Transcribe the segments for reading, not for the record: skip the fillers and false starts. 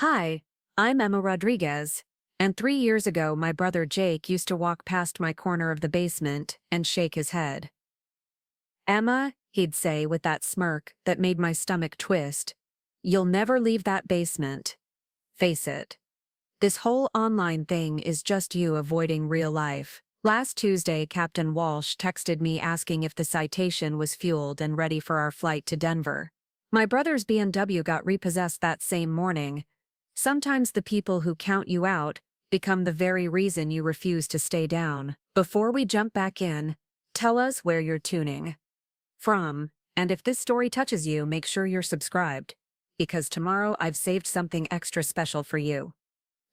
Hi, I'm Emma Rodriguez, and 3 years ago my brother Jake used to walk past my corner of the basement and shake his head. Emma, he'd say with that smirk that made my stomach twist, you'll never leave that basement. Face it. This whole online thing is just you avoiding real life. Last Tuesday, Captain Walsh texted me asking if the Citation was fueled and ready for our flight to Denver. My brother's BMW got repossessed that same morning. Sometimes the people who count you out become the very reason you refuse to stay down. Before we jump back in, tell us where you're tuning from, and if this story touches you, make sure you're subscribed, because tomorrow I've saved something extra special for you.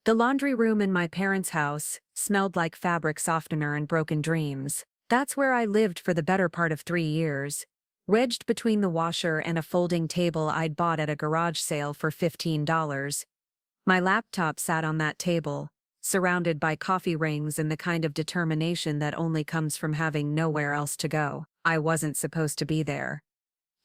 The laundry room in my parents' house smelled like fabric softener and broken dreams. That's where I lived for the better part of 3 years, wedged between the washer and a folding table I'd bought at a garage sale for $15. My laptop sat on that table, surrounded by coffee rings and the kind of determination that only comes from having nowhere else to go. I wasn't supposed to be there.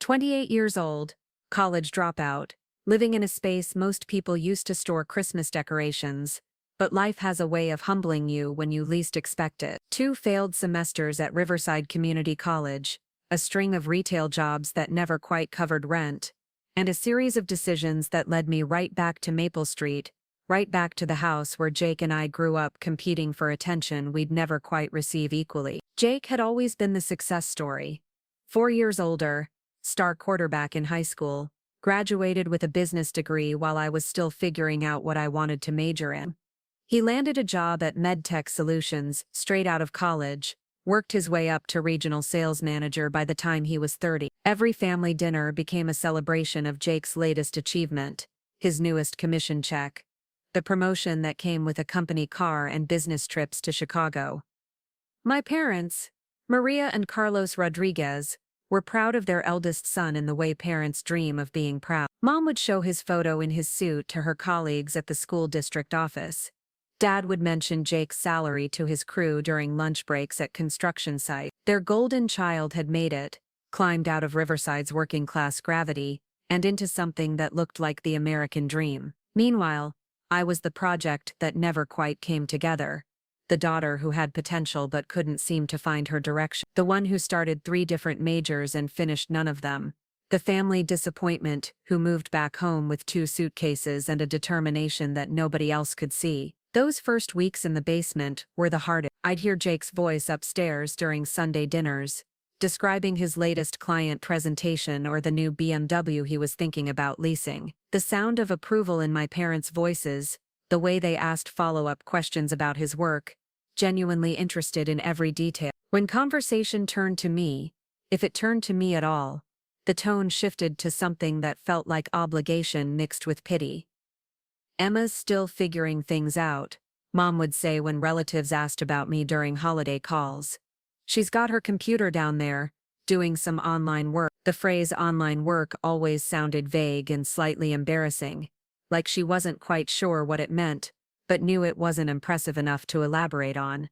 28 years old, college dropout, living in a space most people used to store Christmas decorations, but life has a way of humbling you when you least expect it. 2 failed semesters at Riverside Community College, a string of retail jobs that never quite covered rent, and a series of decisions that led me right back to Maple Street, right back to the house where Jake and I grew up competing for attention we'd never quite receive equally. Jake had always been the success story. 4 years older, star quarterback in high school, graduated with a business degree while I was still figuring out what I wanted to major in. He landed a job at MedTech Solutions straight out of college, worked his way up to regional sales manager by the time he was 30. Every family dinner became a celebration of Jake's latest achievement, his newest commission check, the promotion that came with a company car and business trips to Chicago. My parents, Maria and Carlos Rodriguez, were proud of their eldest son in the way parents dream of being proud. Mom would show his photo in his suit to her colleagues at the school district office. Dad would mention Jake's salary to his crew during lunch breaks at construction sites. Their golden child had made it, climbed out of Riverside's working-class gravity, and into something that looked like the American dream. Meanwhile, I was the project that never quite came together, the daughter who had potential but couldn't seem to find her direction, the one who started 3 different majors and finished none of them, the family disappointment who moved back home with 2 suitcases and a determination that nobody else could see. Those first weeks in the basement were the hardest. I'd hear Jake's voice upstairs during Sunday dinners, describing his latest client presentation or the new BMW he was thinking about leasing. The sound of approval in my parents' voices, the way they asked follow-up questions about his work, genuinely interested in every detail. When conversation turned to me, if it turned to me at all, the tone shifted to something that felt like obligation mixed with pity. Emma's still figuring things out, Mom would say when relatives asked about me during holiday calls. She's got her computer down there, doing some online work. The phrase online work always sounded vague and slightly embarrassing, like she wasn't quite sure what it meant, but knew it wasn't impressive enough to elaborate on.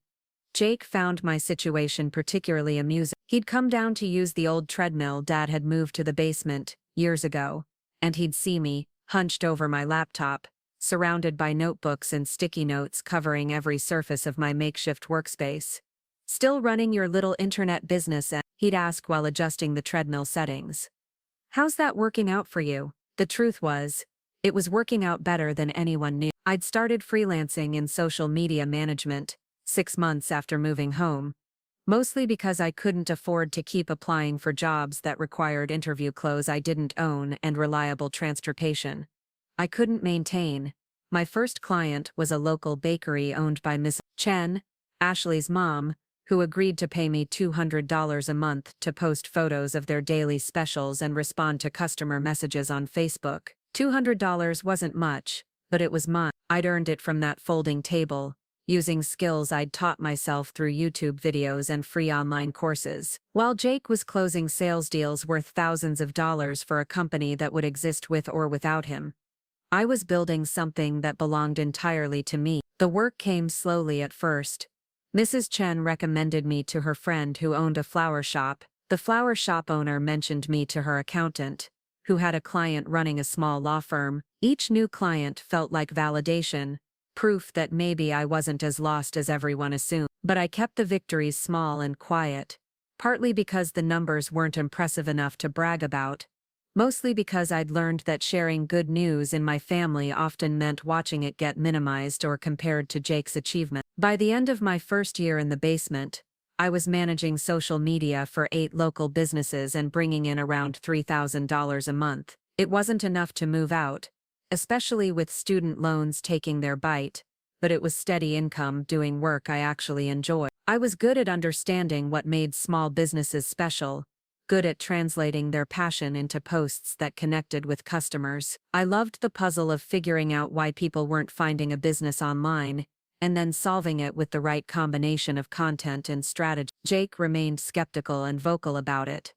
Jake found my situation particularly amusing. He'd come down to use the old treadmill Dad had moved to the basement years ago, and he'd see me, hunched over my laptop, surrounded by notebooks and sticky notes covering every surface of my makeshift workspace. "Still running your little internet business?" he'd ask while adjusting the treadmill settings. "How's that working out for you?" The truth was, it was working out better than anyone knew. I'd started freelancing in social media management 6 months after moving home, mostly because I couldn't afford to keep applying for jobs that required interview clothes I didn't own and reliable transportation I couldn't maintain. My first client was a local bakery owned by Miss Chen, Ashley's mom, who agreed to pay me $200 a month to post photos of their daily specials and respond to customer messages on Facebook. $200 wasn't much, but it was mine. I'd earned it from that folding table, using skills I'd taught myself through YouTube videos and free online courses. While Jake was closing sales deals worth thousands of dollars for a company that would exist with or without him, I was building something that belonged entirely to me. The work came slowly at first. Mrs. Chen recommended me to her friend who owned a flower shop. The flower shop owner mentioned me to her accountant, who had a client running a small law firm. Each new client felt like validation, proof that maybe I wasn't as lost as everyone assumed. But I kept the victories small and quiet, partly because the numbers weren't impressive enough to brag about, mostly because I'd learned that sharing good news in my family often meant watching it get minimized or compared to Jake's achievement. By the end of my first year in the basement, I was managing social media for 8 local businesses and bringing in around $3,000 a month. It wasn't enough to move out, especially with student loans taking their bite, but it was steady income doing work I actually enjoyed. I was good at understanding what made small businesses special, good at translating their passion into posts that connected with customers. I loved the puzzle of figuring out why people weren't finding a business online, and then solving it with the right combination of content and strategy. Jake remained skeptical and vocal about it.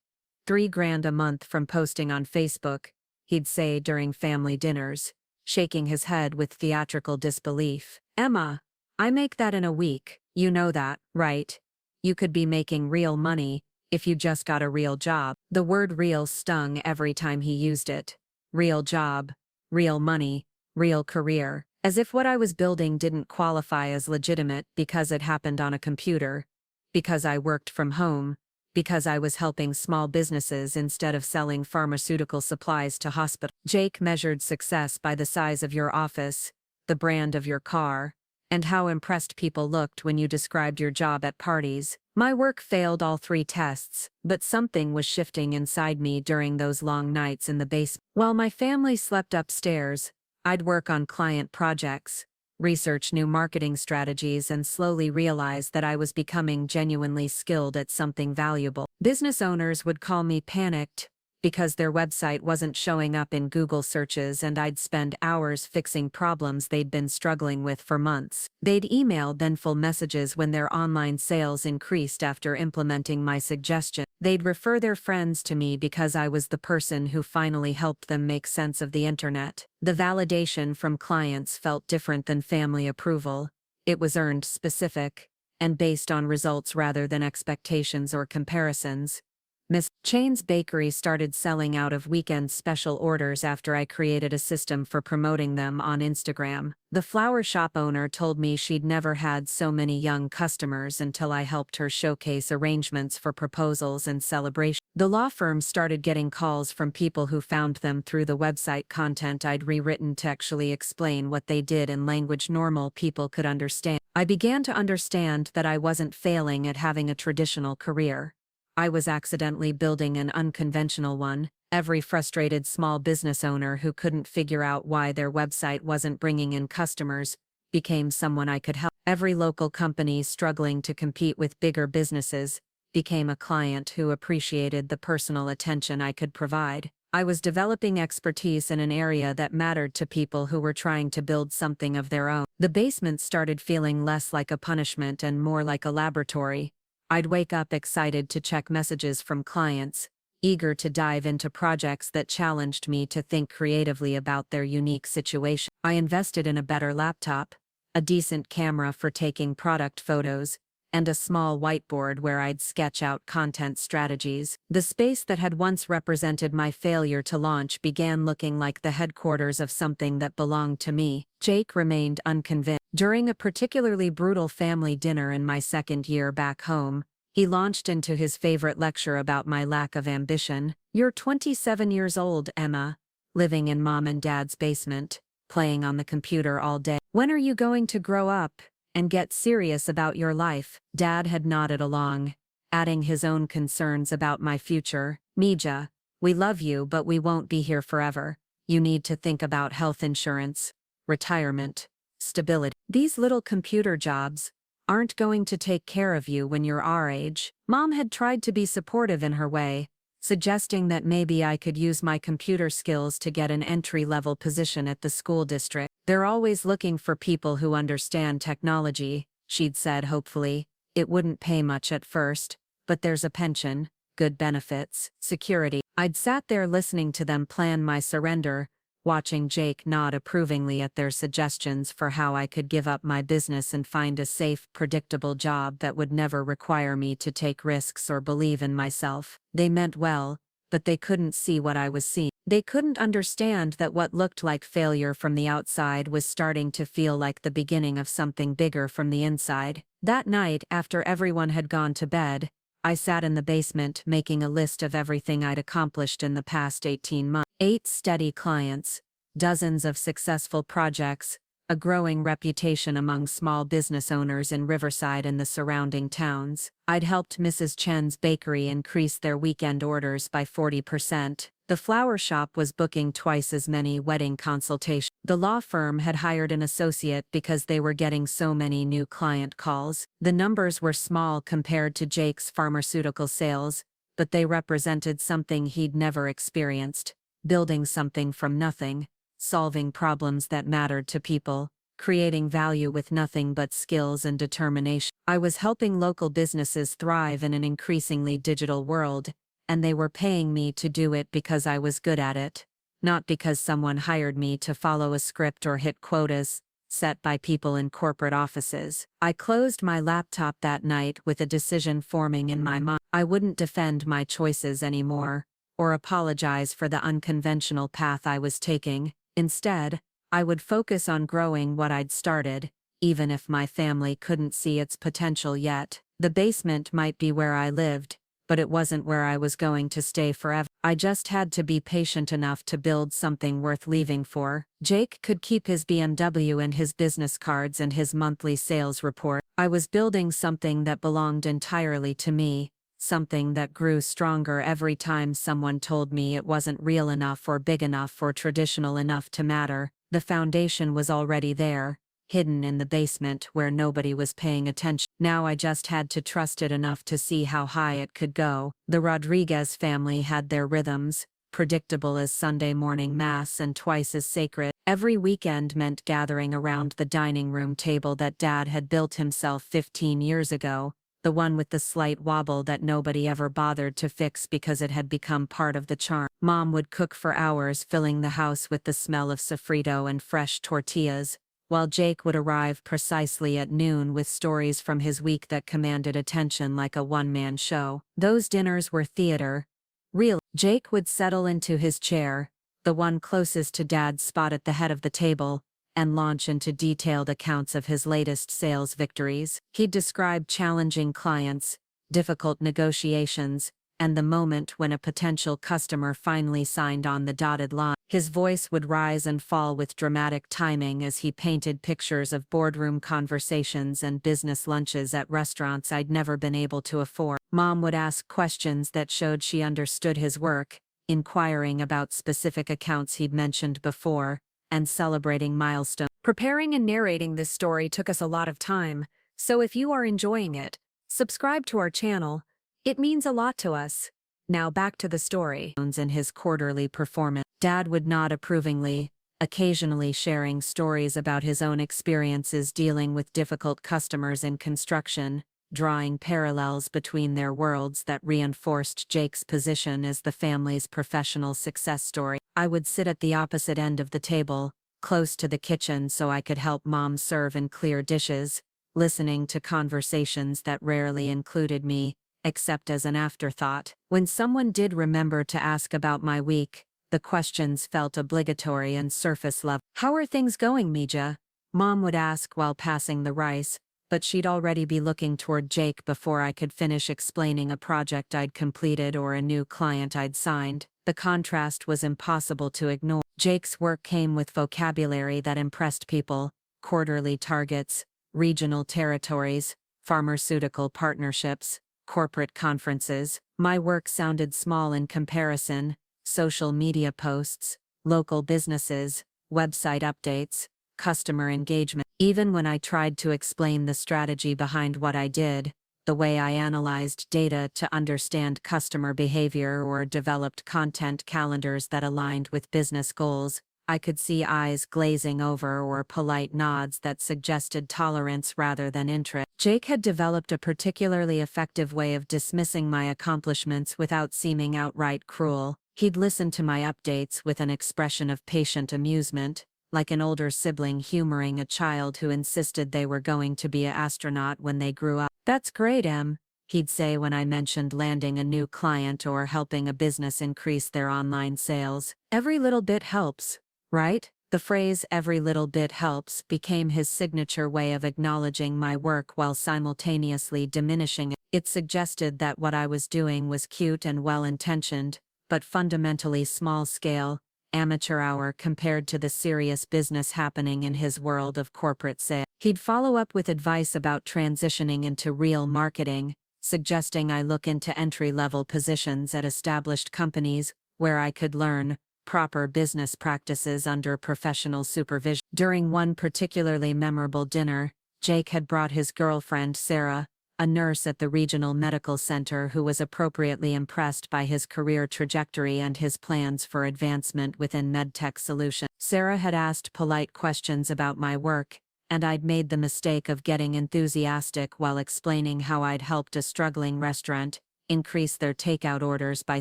$3,000 a month from posting on Facebook, he'd say during family dinners, shaking his head with theatrical disbelief. Emma, I make that in a week, you know that, right? You could be making real money if you just got a real job. The word real stung every time he used it. Real job, real money, real career. As if what I was building didn't qualify as legitimate because it happened on a computer, because I worked from home, because I was helping small businesses instead of selling pharmaceutical supplies to hospitals. Jake measured success by the size of your office, the brand of your car, and how impressed people looked when you described your job at parties. My work failed all 3 tests, but something was shifting inside me during those long nights in the basement. While my family slept upstairs, I'd work on client projects, research new marketing strategies, and slowly realize that I was becoming genuinely skilled at something valuable. Business owners would call me panicked because their website wasn't showing up in Google searches, and I'd spend hours fixing problems they'd been struggling with for months. They'd email vengeful messages when their online sales increased after implementing my suggestion. They'd refer their friends to me because I was the person who finally helped them make sense of the internet. The validation from clients felt different than family approval. It was earned, specific, and based on results rather than expectations or comparisons. Miss Chain's Bakery started selling out of weekend special orders after I created a system for promoting them on Instagram. The flower shop owner told me she'd never had so many young customers until I helped her showcase arrangements for proposals and celebrations. The law firm started getting calls from people who found them through the website content I'd rewritten to actually explain what they did in language normal people could understand. I began to understand that I wasn't failing at having a traditional career. I was accidentally building an unconventional one. Every frustrated small business owner who couldn't figure out why their website wasn't bringing in customers became someone I could help. Every local company struggling to compete with bigger businesses became a client who appreciated the personal attention I could provide. I was developing expertise in an area that mattered to people who were trying to build something of their own. The basement started feeling less like a punishment and more like a laboratory. I'd wake up excited to check messages from clients, eager to dive into projects that challenged me to think creatively about their unique situation. I invested in a better laptop, a decent camera for taking product photos, and a small whiteboard where I'd sketch out content strategies. The space that had once represented my failure to launch began looking like the headquarters of something that belonged to me. Jake remained unconvinced. During a particularly brutal family dinner in my second year back home, he launched into his favorite lecture about my lack of ambition. You're 27 years old, Emma, living in mom and dad's basement, playing on the computer all day. When are you going to grow up and get serious about your life? Dad had nodded along, adding his own concerns about my future. Mija, we love you, but we won't be here forever. You need to think about health insurance, retirement, stability. These little computer jobs aren't going to take care of you when you're our age. Mom had tried to be supportive in her way, suggesting that maybe I could use my computer skills to get an entry-level position at the school district. They're always looking for people who understand technology, she'd said hopefully. It wouldn't pay much at first, but there's a pension, good benefits, security. I'd sat there listening to them plan my surrender, watching Jake nod approvingly at their suggestions for how I could give up my business and find a safe, predictable job that would never require me to take risks or believe in myself. They meant well, but they couldn't see what I was seeing. They couldn't understand that what looked like failure from the outside was starting to feel like the beginning of something bigger from the inside. That night, after everyone had gone to bed, I sat in the basement making a list of everything I'd accomplished in the past 18 months. 8 steady clients, dozens of successful projects, a growing reputation among small business owners in Riverside and the surrounding towns. I'd helped Mrs. Chen's bakery increase their weekend orders by 40%. The flower shop was booking twice as many wedding consultations. The law firm had hired an associate because they were getting so many new client calls. The numbers were small compared to Jake's pharmaceutical sales, but they represented something he'd never experienced: building something from nothing, solving problems that mattered to people, creating value with nothing but skills and determination. I was helping local businesses thrive in an increasingly digital world, and they were paying me to do it because I was good at it, not because someone hired me to follow a script or hit quotas set by people in corporate offices. I closed my laptop that night with a decision forming in my mind. I wouldn't defend my choices anymore, or apologize for the unconventional path I was taking. Instead, I would focus on growing what I'd started, even if my family couldn't see its potential yet. The basement might be where I lived, but it wasn't where I was going to stay forever. I just had to be patient enough to build something worth leaving for. Jake could keep his BMW and his business cards and his monthly sales report. I was building something that belonged entirely to me, something that grew stronger every time someone told me it wasn't real enough or big enough or traditional enough to matter. The foundation was already there, hidden in the basement where nobody was paying attention. Now I just had to trust it enough to see how high it could go. The Rodriguez family had their rhythms, predictable as Sunday morning mass and twice as sacred. Every weekend meant gathering around the dining room table that Dad had built himself 15 years ago, the one with the slight wobble that nobody ever bothered to fix because it had become part of the charm. Mom would cook for hours, filling the house with the smell of sofrito and fresh tortillas, while Jake would arrive precisely at noon with stories from his week that commanded attention like a one-man show. Those dinners were theater. Real. Jake would settle into his chair, the one closest to Dad's spot at the head of the table, and launch into detailed accounts of his latest sales victories. He'd describe challenging clients, difficult negotiations, and the moment when a potential customer finally signed on the dotted line. His voice would rise and fall with dramatic timing as he painted pictures of boardroom conversations and business lunches at restaurants I'd never been able to afford. Mom would ask questions that showed she understood his work, inquiring about specific accounts he'd mentioned before, and celebrating milestones. Preparing and narrating this story took us a lot of time, so if you are enjoying it, subscribe to our channel. It means a lot to us. Now back to the story. In his quarterly performance, Dad would nod approvingly, occasionally sharing stories about his own experiences dealing with difficult customers in construction, drawing parallels between their worlds that reinforced Jake's position as the family's professional success story. I would sit at the opposite end of the table, close to the kitchen so I could help Mom serve and clear dishes, listening to conversations that rarely included me, except as an afterthought. When someone did remember to ask about my week, the questions felt obligatory and surface level. "How are things going, Mija?" Mom would ask while passing the rice, but she'd already be looking toward Jake before I could finish explaining a project I'd completed or a new client I'd signed. The contrast was impossible to ignore. Jake's work came with vocabulary that impressed people: quarterly targets, regional territories, pharmaceutical partnerships, corporate conferences. My work sounded small in comparison: social media posts, local businesses, website updates, customer engagement. Even when I tried to explain the strategy behind what I did, the way I analyzed data to understand customer behavior or developed content calendars that aligned with business goals, I could see eyes glazing over or polite nods that suggested tolerance rather than interest. Jake had developed a particularly effective way of dismissing my accomplishments without seeming outright cruel. He'd listen to my updates with an expression of patient amusement, like an older sibling humoring a child who insisted they were going to be an astronaut when they grew up. "That's great, Em. he'd say when I mentioned landing a new client or helping a business increase their online sales. Every little bit helps, right? The phrase "every little bit helps" became his signature way of acknowledging my work while simultaneously diminishing it. It suggested that what I was doing was cute and well-intentioned, but fundamentally small-scale, amateur hour compared to the serious business happening in his world of corporate sales. He'd follow up with advice about transitioning into real marketing, suggesting I look into entry-level positions at established companies where I could learn proper business practices under professional supervision. During one particularly memorable dinner, Jake had brought his girlfriend Sarah, a nurse at the regional medical center who was appropriately impressed by his career trajectory and his plans for advancement within medtech solutions. Sarah had asked polite questions about my work, and I'd made the mistake of getting enthusiastic while explaining how I'd helped a struggling restaurant increase their takeout orders by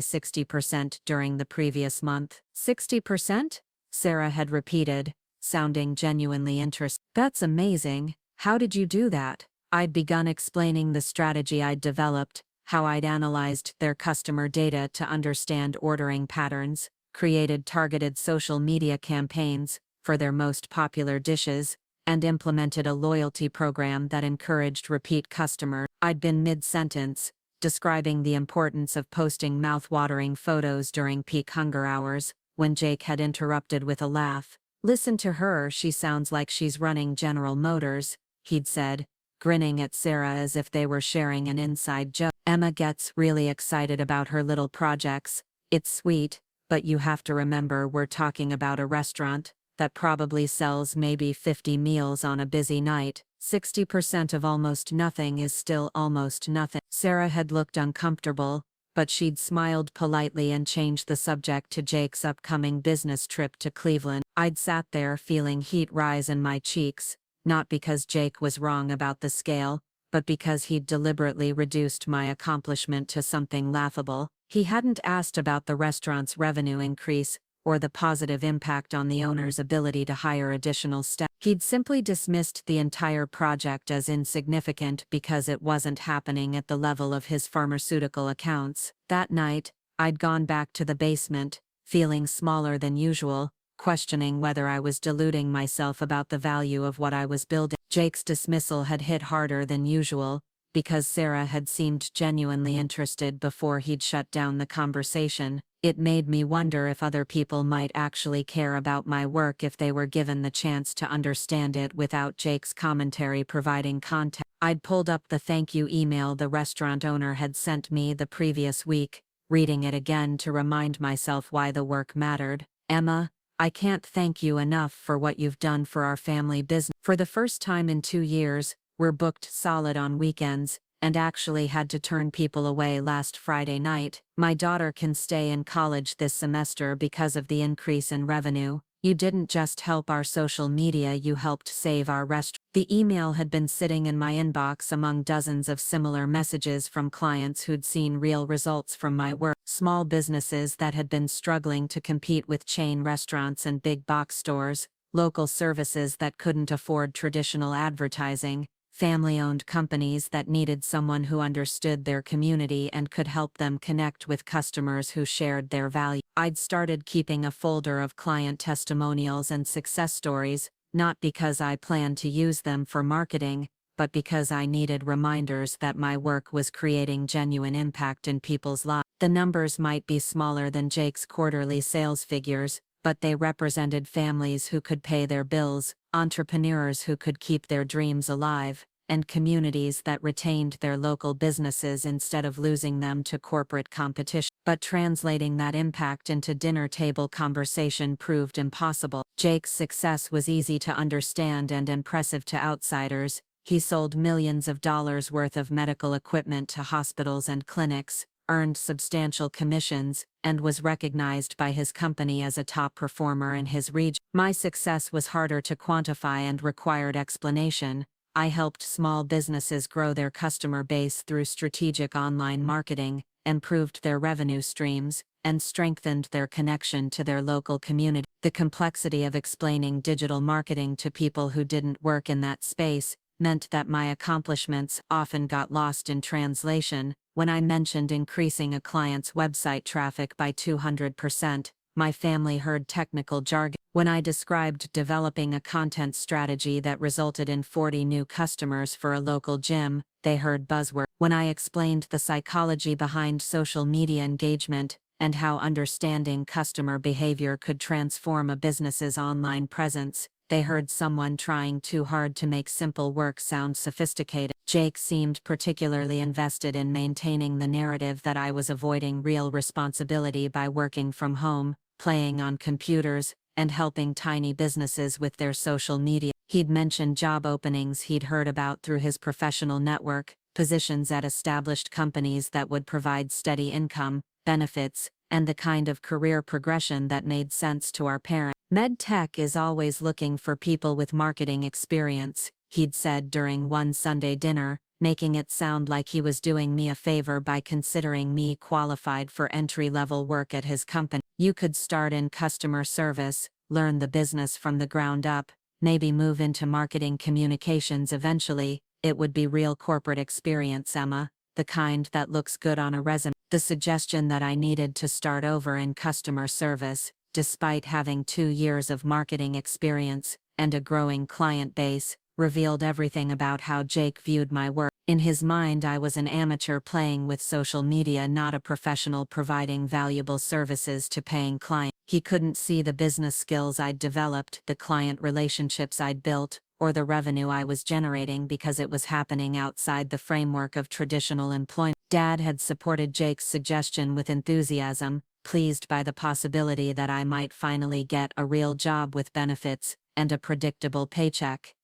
60% during the previous month. 60%? Sarah had repeated, sounding genuinely interested. That's amazing. How did you do that? I'd begun explaining the strategy I'd developed, how I'd analyzed their customer data to understand ordering patterns, created targeted social media campaigns for their most popular dishes, and implemented a loyalty program that encouraged repeat customers. I'd been mid-sentence, describing the importance of posting mouth-watering photos during peak hunger hours, when Jake had interrupted with a laugh. "Listen to her, she sounds like she's running General Motors," he'd said, grinning at Sarah as if they were sharing an inside joke. "Emma gets really excited about her little projects. It's sweet, but you have to remember we're talking about a restaurant that probably sells maybe 50 meals on a busy night. 60% of almost nothing is still almost nothing." Sarah had looked uncomfortable, but she'd smiled politely and changed the subject to Jake's upcoming business trip to Cleveland. I'd sat there feeling heat rise in my cheeks, not because Jake was wrong about the scale, but because he'd deliberately reduced my accomplishment to something laughable. He hadn't asked about the restaurant's revenue increase, or the positive impact on the owner's ability to hire additional staff. He'd simply dismissed the entire project as insignificant because it wasn't happening at the level of his pharmaceutical accounts. That night, I'd gone back to the basement, feeling smaller than usual, questioning whether I was deluding myself about the value of what I was building. Jake's dismissal had hit harder than usual, because Sarah had seemed genuinely interested before he'd shut down the conversation. It made me wonder if other people might actually care about my work if they were given the chance to understand it without Jake's commentary providing context. I'd pulled up the thank you email the restaurant owner had sent me the previous week, reading it again to remind myself why the work mattered. "Emma, I can't thank you enough for what you've done for our family business. For the first time in 2 years, we're booked solid on weekends, and actually had to turn people away last Friday night. My daughter can stay in college this semester because of the increase in revenue. You didn't just help our social media, you helped save our restaurant." The email had been sitting in my inbox among dozens of similar messages from clients who'd seen real results from my work. Small businesses that had been struggling to compete with chain restaurants and big box stores, local services that couldn't afford traditional advertising, family-owned companies that needed someone who understood their community and could help them connect with customers who shared their value. I'd started keeping a folder of client testimonials and success stories, not because I planned to use them for marketing, but because I needed reminders that my work was creating genuine impact in people's lives. The numbers might be smaller than Jake's quarterly sales figures, but they represented families who could pay their bills, entrepreneurs who could keep their dreams alive, and communities that retained their local businesses instead of losing them to corporate competition. But translating that impact into dinner table conversation proved impossible. Jake's success was easy to understand and impressive to outsiders. He sold millions of dollars worth of medical equipment to hospitals and clinics, earned substantial commissions, and was recognized by his company as a top performer in his region. My success was harder to quantify and required explanation. I helped small businesses grow their customer base through strategic online marketing, improved their revenue streams, and strengthened their connection to their local community. The complexity of explaining digital marketing to people who didn't work in that space meant that my accomplishments often got lost in translation. When I mentioned increasing a client's website traffic by 200%, my family heard technical jargon. When I described developing a content strategy that resulted in 40 new customers for a local gym, they heard buzzwords. When I explained the psychology behind social media engagement and how understanding customer behavior could transform a business's online presence, they heard someone trying too hard to make simple work sound sophisticated. Jake seemed particularly invested in maintaining the narrative that I was avoiding real responsibility by working from home, playing on computers, and helping tiny businesses with their social media. He'd mentioned job openings he'd heard about through his professional network, positions at established companies that would provide steady income, benefits, and the kind of career progression that made sense to our parents. MedTech is always looking for people with marketing experience, he'd said during one Sunday dinner, making it sound like he was doing me a favor by considering me qualified for entry-level work at his company. You could start in customer service, learn the business from the ground up, maybe move into marketing communications eventually. It would be real corporate experience, Emma, the kind that looks good on a resume. The suggestion that I needed to start over in customer service, despite having 2 years of marketing experience and a growing client base, revealed everything about how Jake viewed my work. In his mind, I was an amateur playing with social media, not a professional providing valuable services to paying clients. He couldn't see the business skills I'd developed, the client relationships I'd built, or the revenue I was generating because it was happening outside the framework of traditional employment. Dad had supported Jake's suggestion with enthusiasm, pleased by the possibility that I might finally get a real job with benefits and a predictable paycheck.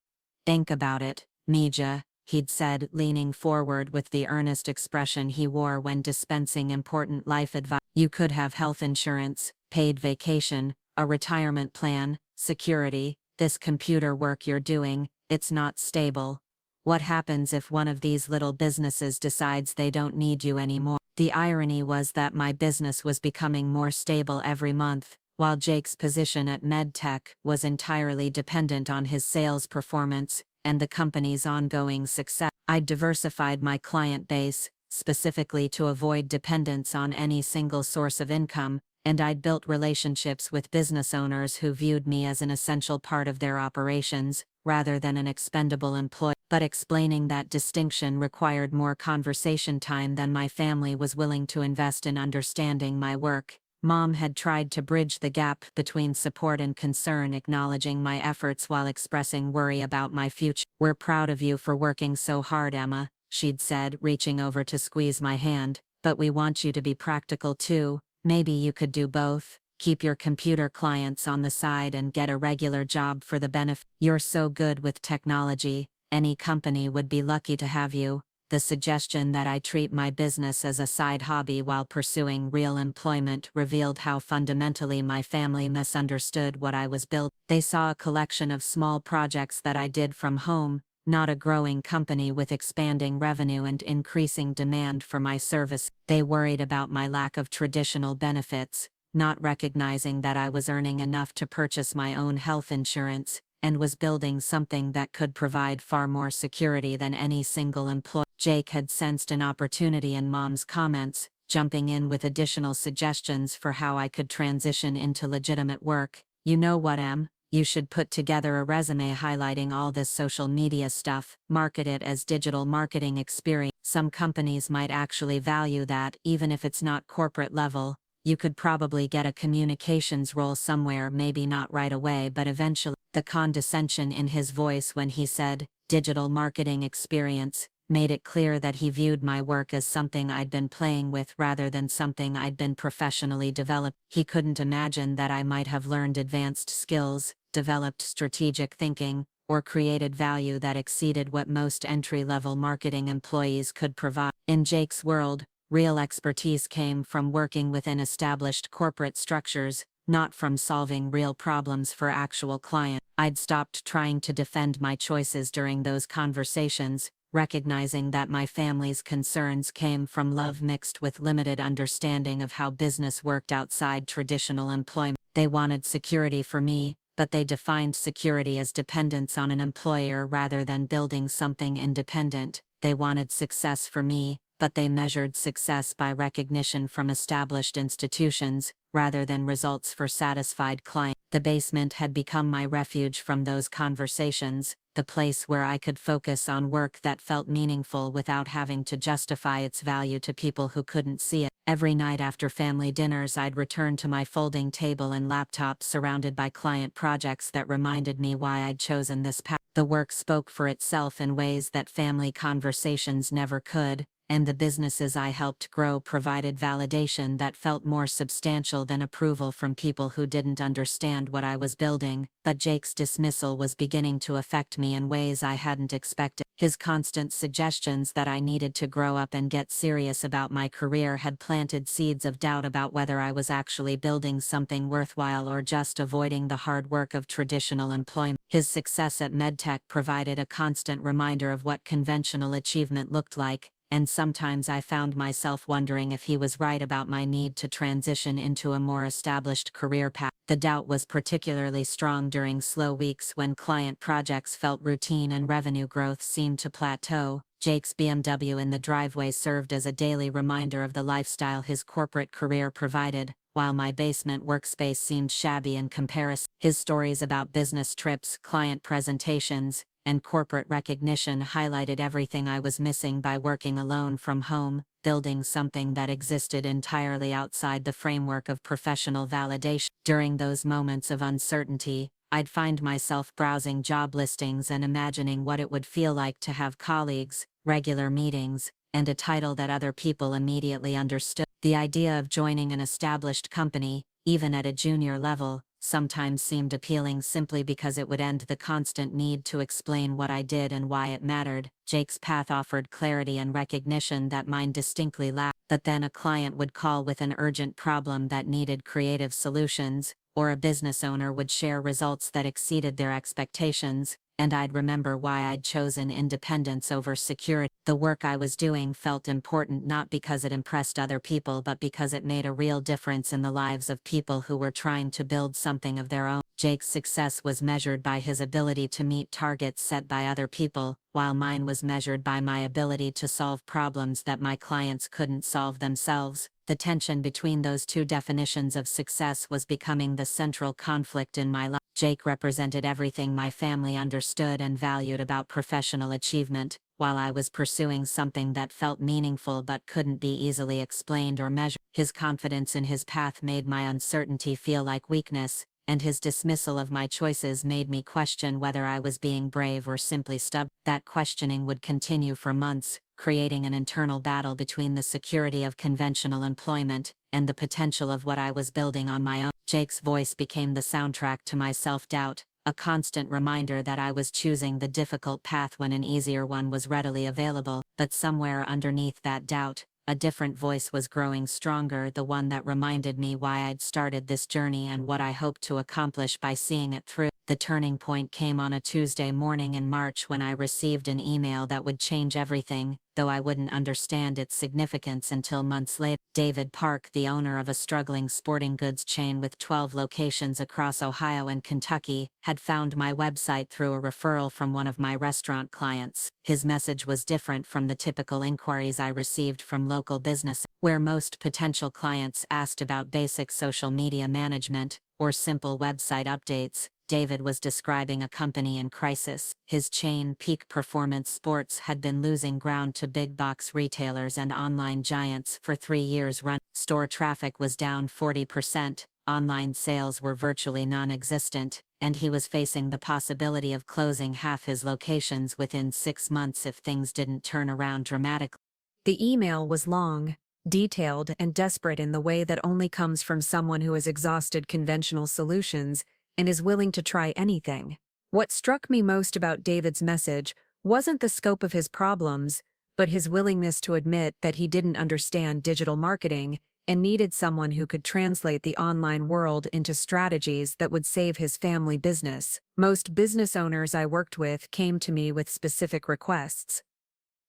Think about it, Mija, he'd said, leaning forward with the earnest expression he wore when dispensing important life advice. You could have health insurance, paid vacation, a retirement plan, security. This computer work you're doing, it's not stable. What happens if one of these little businesses decides they don't need you anymore? The irony was that my business was becoming more stable every month, while Jake's position at MedTech was entirely dependent on his sales performance and the company's ongoing success. I'd diversified my client base, specifically to avoid dependence on any single source of income, and I'd built relationships with business owners who viewed me as an essential part of their operations, rather than an expendable employee. But explaining that distinction required more conversation time than my family was willing to invest in understanding my work. Mom had tried to bridge the gap between support and concern, acknowledging my efforts while expressing worry about my future. We're proud of you for working so hard, Emma, she'd said, reaching over to squeeze my hand, but we want you to be practical too. Maybe you could do both, keep your computer clients on the side and get a regular job for the benefit. You're so good with technology, any company would be lucky to have you. The suggestion that I treat my business as a side hobby while pursuing real employment revealed how fundamentally my family misunderstood what I was building. They saw a collection of small projects that I did from home, not a growing company with expanding revenue and increasing demand for my service. They worried about my lack of traditional benefits, not recognizing that I was earning enough to purchase my own health insurance, and was building something that could provide far more security than any single employee. Jake had sensed an opportunity in Mom's comments, jumping in with additional suggestions for how I could transition into legitimate work. You know what, Em? You should put together a resume highlighting all this social media stuff, market it as digital marketing experience. Some companies might actually value that, even if it's not corporate level. You could probably get a communications role somewhere, maybe not right away, but eventually. The condescension in his voice when he said, digital marketing experience, made it clear that he viewed my work as something I'd been playing with rather than something I'd been professionally developed. He couldn't imagine that I might have learned advanced skills, developed strategic thinking, or created value that exceeded what most entry-level marketing employees could provide. In Jake's world, real expertise came from working within established corporate structures, not from solving real problems for actual clients. I'd stopped trying to defend my choices during those conversations, recognizing that my family's concerns came from love mixed with limited understanding of how business worked outside traditional employment. They wanted security for me, but they defined security as dependence on an employer rather than building something independent. They wanted success for me, but they measured success by recognition from established institutions, rather than results for satisfied clients. The basement had become my refuge from those conversations, the place where I could focus on work that felt meaningful without having to justify its value to people who couldn't see it. Every night after family dinners, I'd return to my folding table and laptop surrounded by client projects that reminded me why I'd chosen this path. The work spoke for itself in ways that family conversations never could, and the businesses I helped grow provided validation that felt more substantial than approval from people who didn't understand what I was building. But Jake's dismissal was beginning to affect me in ways I hadn't expected. His constant suggestions that I needed to grow up and get serious about my career had planted seeds of doubt about whether I was actually building something worthwhile or just avoiding the hard work of traditional employment. His success at MedTech provided a constant reminder of what conventional achievement looked like, and sometimes I found myself wondering if he was right about my need to transition into a more established career path. The doubt was particularly strong during slow weeks when client projects felt routine and revenue growth seemed to plateau. Jake's BMW in the driveway served as a daily reminder of the lifestyle his corporate career provided, while my basement workspace seemed shabby in comparison. His stories about business trips, client presentations, and corporate recognition highlighted everything I was missing by working alone from home, building something that existed entirely outside the framework of professional validation. During those moments of uncertainty, I'd find myself browsing job listings and imagining what it would feel like to have colleagues, regular meetings, and a title that other people immediately understood. The idea of joining an established company, even at a junior level, sometimes seemed appealing simply because it would end the constant need to explain what I did and why it mattered. Jake's path offered clarity and recognition that mine distinctly lacked. But then a client would call with an urgent problem that needed creative solutions, or a business owner would share results that exceeded their expectations, and I'd remember why I'd chosen independence over security. The work I was doing felt important not because it impressed other people but because it made a real difference in the lives of people who were trying to build something of their own. Jake's success was measured by his ability to meet targets set by other people, while mine was measured by my ability to solve problems that my clients couldn't solve themselves. The tension between those two definitions of success was becoming the central conflict in my life. Jake represented everything my family understood and valued about professional achievement, while I was pursuing something that felt meaningful but couldn't be easily explained or measured. His confidence in his path made my uncertainty feel like weakness, and his dismissal of my choices made me question whether I was being brave or simply stubborn. That questioning would continue for months, creating an internal battle between the security of conventional employment and the potential of what I was building on my own. Jake's voice became the soundtrack to my self-doubt, a constant reminder that I was choosing the difficult path when an easier one was readily available. But somewhere underneath that doubt, a different voice was growing stronger, the one that reminded me why I'd started this journey and what I hoped to accomplish by seeing it through. The turning point came on a Tuesday morning in March when I received an email that would change everything, though I wouldn't understand its significance until months later. David Park, the owner of a struggling sporting goods chain with 12 locations across Ohio and Kentucky, had found my website through a referral from one of my restaurant clients. His message was different from the typical inquiries I received from local businesses, where most potential clients asked about basic social media management or simple website updates. David was describing a company in crisis. His chain, Peak Performance Sports, had been losing ground to big box retailers and online giants for 3 years run. Store traffic was down 40%, online sales were virtually non-existent, and he was facing the possibility of closing half his locations within 6 months if things didn't turn around dramatically. The email was long, detailed, and desperate in the way that only comes from someone who has exhausted conventional solutions and is willing to try anything. What struck me most about David's message wasn't the scope of his problems, but his willingness to admit that he didn't understand digital marketing and needed someone who could translate the online world into strategies that would save his family business. Most business owners I worked with came to me with specific requests.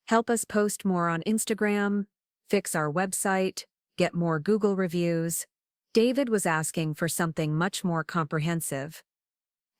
Help us post more on Instagram, fix our website, get more Google reviews. David was asking for something much more comprehensive.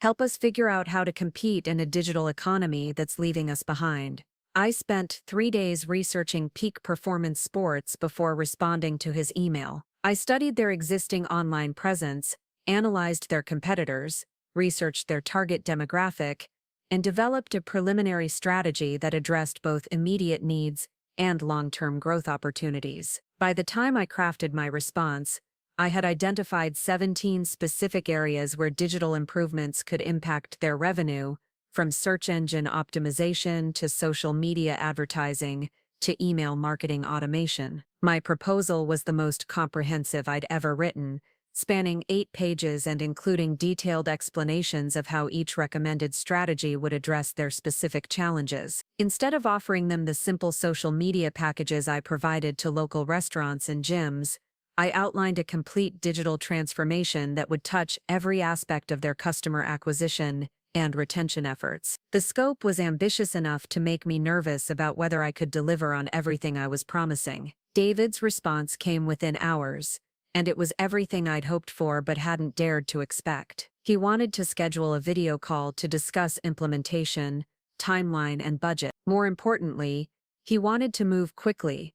Help us figure out how to compete in a digital economy that's leaving us behind. I spent 3 days researching peak performance sports before responding to his email. I studied their existing online presence, analyzed their competitors, researched their target demographic, and developed a preliminary strategy that addressed both immediate needs and long-term growth opportunities. By the time I crafted my response, I had identified 17 specific areas where digital improvements could impact their revenue, from search engine optimization to social media advertising to email marketing automation. My proposal was the most comprehensive I'd ever written, spanning 8 pages and including detailed explanations of how each recommended strategy would address their specific challenges. Instead of offering them the simple social media packages I provided to local restaurants and gyms, I outlined a complete digital transformation that would touch every aspect of their customer acquisition and retention efforts. The scope was ambitious enough to make me nervous about whether I could deliver on everything I was promising. David's response came within hours, and it was everything I'd hoped for but hadn't dared to expect. He wanted to schedule a video call to discuss implementation, timeline, and budget. More importantly, he wanted to move quickly.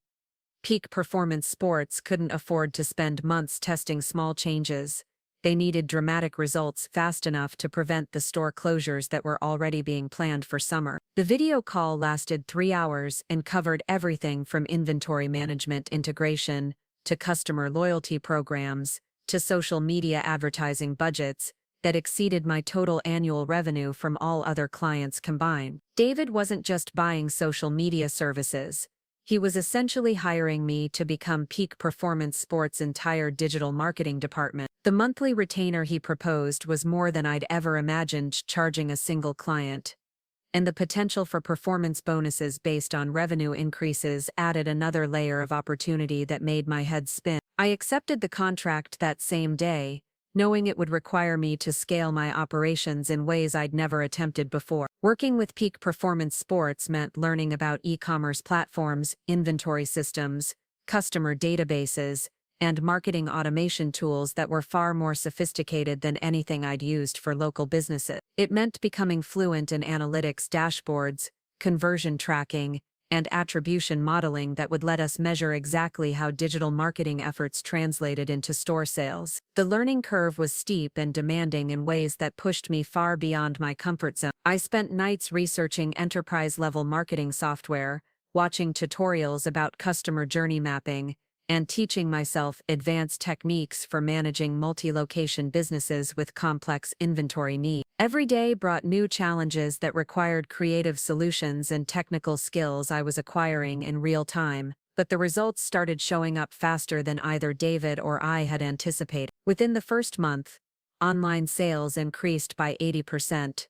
Peak Performance Sports couldn't afford to spend months testing small changes. They needed dramatic results fast enough to prevent the store closures that were already being planned for summer. The video call lasted 3 hours and covered everything from inventory management integration to customer loyalty programs to social media advertising budgets that exceeded my total annual revenue from all other clients combined. David wasn't just buying social media services. He was essentially hiring me to become Peak Performance Sports' entire digital marketing department. The monthly retainer he proposed was more than I'd ever imagined charging a single client, and the potential for performance bonuses based on revenue increases added another layer of opportunity that made my head spin. I accepted the contract that same day, knowing it would require me to scale my operations in ways I'd never attempted before. Working with Peak Performance Sports meant learning about e-commerce platforms, inventory systems, customer databases, and marketing automation tools that were far more sophisticated than anything I'd used for local businesses. It meant becoming fluent in analytics dashboards, conversion tracking, and attribution modeling that would let us measure exactly how digital marketing efforts translated into store sales. The learning curve was steep and demanding in ways that pushed me far beyond my comfort zone. I spent nights researching enterprise-level marketing software, watching tutorials about customer journey mapping, and teaching myself advanced techniques for managing multi-location businesses with complex inventory needs. Every day brought new challenges that required creative solutions and technical skills I was acquiring in real time, but the results started showing up faster than either David or I had anticipated. Within the first month, online sales increased by 80%.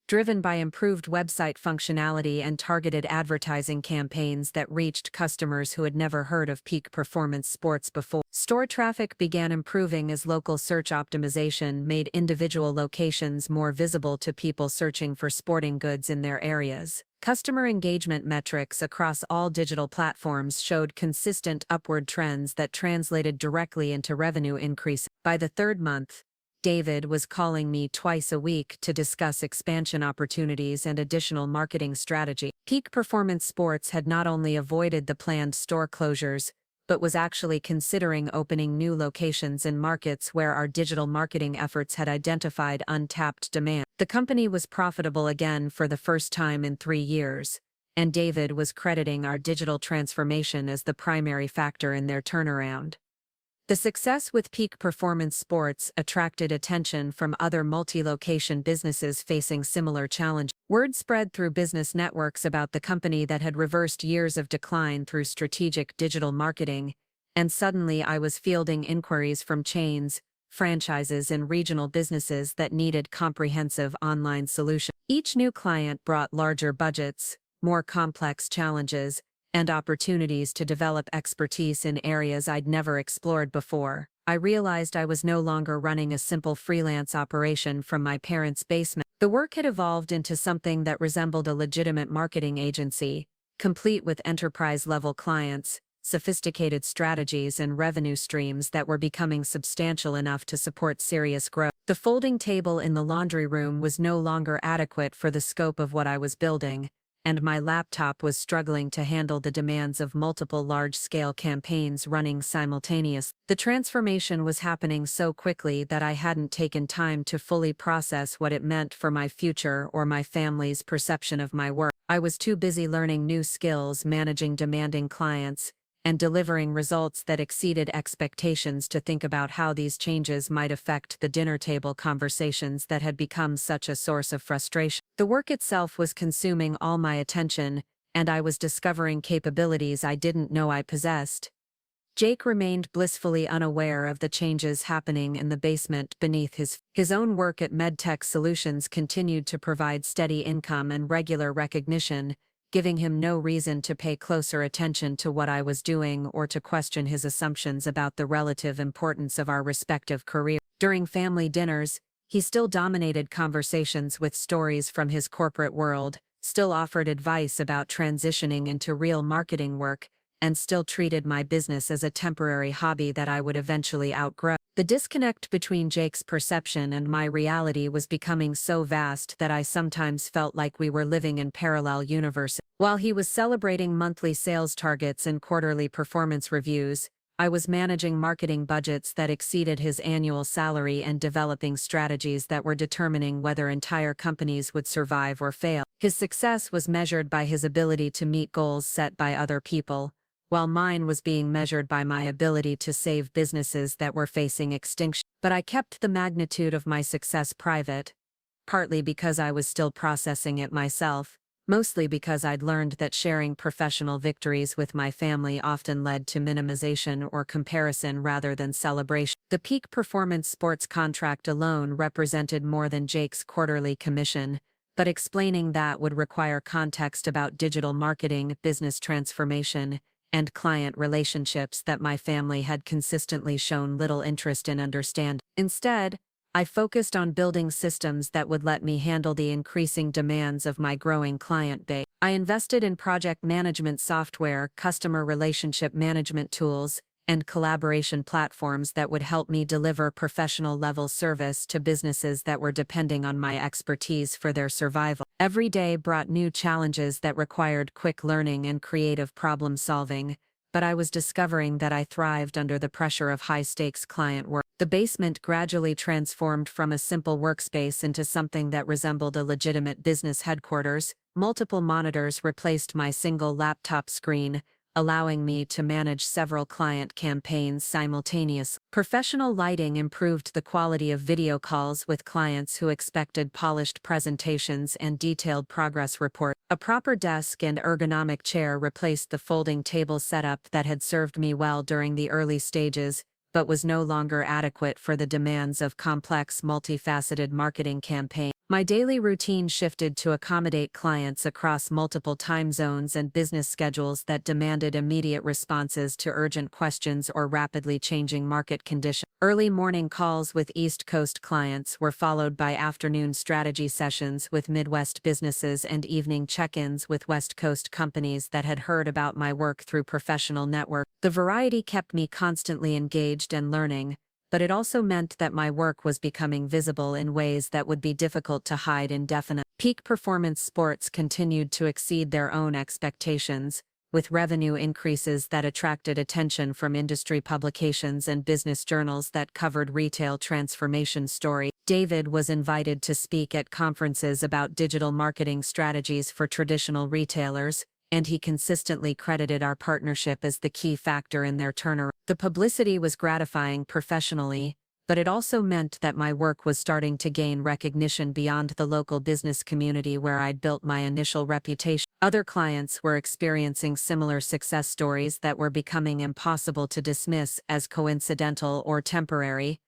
Driven by improved website functionality and targeted advertising campaigns that reached customers who had never heard of Peak Performance Sports before. Store traffic began improving as local search optimization made individual locations more visible to people searching for sporting goods in their areas. Customer engagement metrics across all digital platforms showed consistent upward trends that translated directly into revenue increase. By the third month, David was calling me twice a week to discuss expansion opportunities and additional marketing strategy. Peak Performance Sports had not only avoided the planned store closures, but was actually considering opening new locations in markets where our digital marketing efforts had identified untapped demand. The company was profitable again for the first time in 3 years, and David was crediting our digital transformation as the primary factor in their turnaround. The success with Peak Performance Sports attracted attention from other multi-location businesses facing similar challenges. Word spread through business networks about the company that had reversed years of decline through strategic digital marketing, and suddenly I was fielding inquiries from chains, franchises, and regional businesses that needed comprehensive online solutions. Each new client brought larger budgets, more complex challenges, and opportunities to develop expertise in areas I'd never explored before. I realized I was no longer running a simple freelance operation from my parents' basement. The work had evolved into something that resembled a legitimate marketing agency, complete with enterprise-level clients, sophisticated strategies, and revenue streams that were becoming substantial enough to support serious growth. The folding table in the laundry room was no longer adequate for the scope of what I was building, and my laptop was struggling to handle the demands of multiple large-scale campaigns running simultaneously. The transformation was happening so quickly that I hadn't taken time to fully process what it meant for my future or my family's perception of my work. I was too busy learning new skills, managing demanding clients, and delivering results that exceeded expectations to think about how these changes might affect the dinner table conversations that had become such a source of frustration. The work itself was consuming all my attention, and I was discovering capabilities I didn't know I possessed. Jake remained blissfully unaware of the changes happening in the basement beneath his own work at MedTech Solutions continued to provide steady income and regular recognition, giving him no reason to pay closer attention to what I was doing or to question his assumptions about the relative importance of our respective careers. During family dinners, he still dominated conversations with stories from his corporate world, still offered advice about transitioning into real marketing work, and still treated my business as a temporary hobby that I would eventually outgrow. The disconnect between Jake's perception and my reality was becoming so vast that I sometimes felt like we were living in parallel universes. While he was celebrating monthly sales targets and quarterly performance reviews, I was managing marketing budgets that exceeded his annual salary and developing strategies that were determining whether entire companies would survive or fail. His success was measured by his ability to meet goals set by other people, while mine was being measured by my ability to save businesses that were facing extinction. But I kept the magnitude of my success private, partly because I was still processing it myself, mostly because I'd learned that sharing professional victories with my family often led to minimization or comparison rather than celebration. The peak performance sports contract alone represented more than Jake's quarterly commission, but explaining that would require context about digital marketing, business transformation, and client relationships that my family had consistently shown little interest in understanding. Instead, I focused on building systems that would let me handle the increasing demands of my growing client base. I invested in project management software, customer relationship management tools, and collaboration platforms that would help me deliver professional-level service to businesses that were depending on my expertise for their survival. Every day brought new challenges that required quick learning and creative problem-solving, but I was discovering that I thrived under the pressure of high-stakes client work. The basement gradually transformed from a simple workspace into something that resembled a legitimate business headquarters. Multiple monitors replaced my single laptop screen, allowing me to manage several client campaigns simultaneously. Professional lighting improved the quality of video calls with clients who expected polished presentations and detailed progress reports. A proper desk and ergonomic chair replaced the folding table setup that had served me well during the early stages, but was no longer adequate for the demands of complex, multifaceted marketing campaigns. My daily routine shifted to accommodate clients across multiple time zones and business schedules that demanded immediate responses to urgent questions or rapidly changing market conditions. Early morning calls with East Coast clients were followed by afternoon strategy sessions with Midwest businesses and evening check-ins with West Coast companies that had heard about my work through professional networks. The variety kept me constantly engaged and learning, but it also meant that my work was becoming visible in ways that would be difficult to hide indefinitely. Peak performance sports continued to exceed their own expectations, with revenue increases that attracted attention from industry publications and business journals that covered retail transformation stories. David was invited to speak at conferences about digital marketing strategies for traditional retailers, and he consistently credited our partnership as the key factor in their turnaround. The publicity was gratifying professionally, but it also meant that my work was starting to gain recognition beyond the local business community where I'd built my initial reputation. Other clients were experiencing similar success stories that were becoming impossible to dismiss as coincidental or temporary.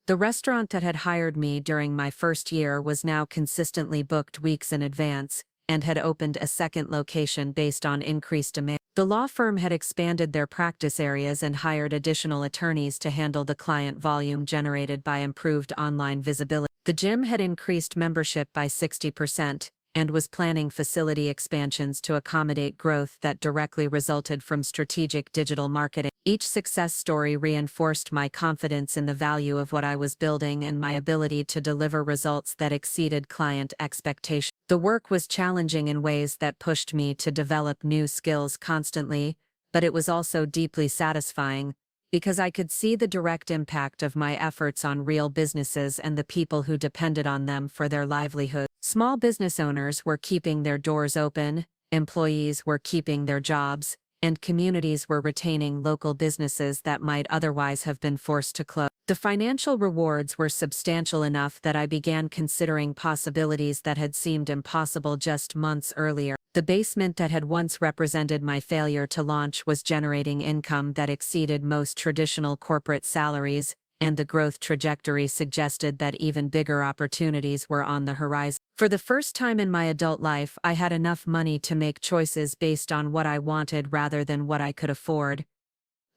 The restaurant that had hired me during my first year was now consistently booked weeks in advance, and had opened a second location based on increased demand. The law firm had expanded their practice areas and hired additional attorneys to handle the client volume generated by improved online visibility. The gym had increased membership by 60%, and was planning facility expansions to accommodate growth that directly resulted from strategic digital marketing. Each success story reinforced my confidence in the value of what I was building and my ability to deliver results that exceeded client expectations. The work was challenging in ways that pushed me to develop new skills constantly, but it was also deeply satisfying, because I could see the direct impact of my efforts on real businesses and the people who depended on them for their livelihood. Small business owners were keeping their doors open, employees were keeping their jobs, and communities were retaining local businesses that might otherwise have been forced to close. The financial rewards were substantial enough that I began considering possibilities that had seemed impossible just months earlier. The basement that had once represented my failure to launch was generating income that exceeded most traditional corporate salaries, and the growth trajectory suggested that even bigger opportunities were on the horizon. For the first time in my adult life, I had enough money to make choices based on what I wanted rather than what I could afford.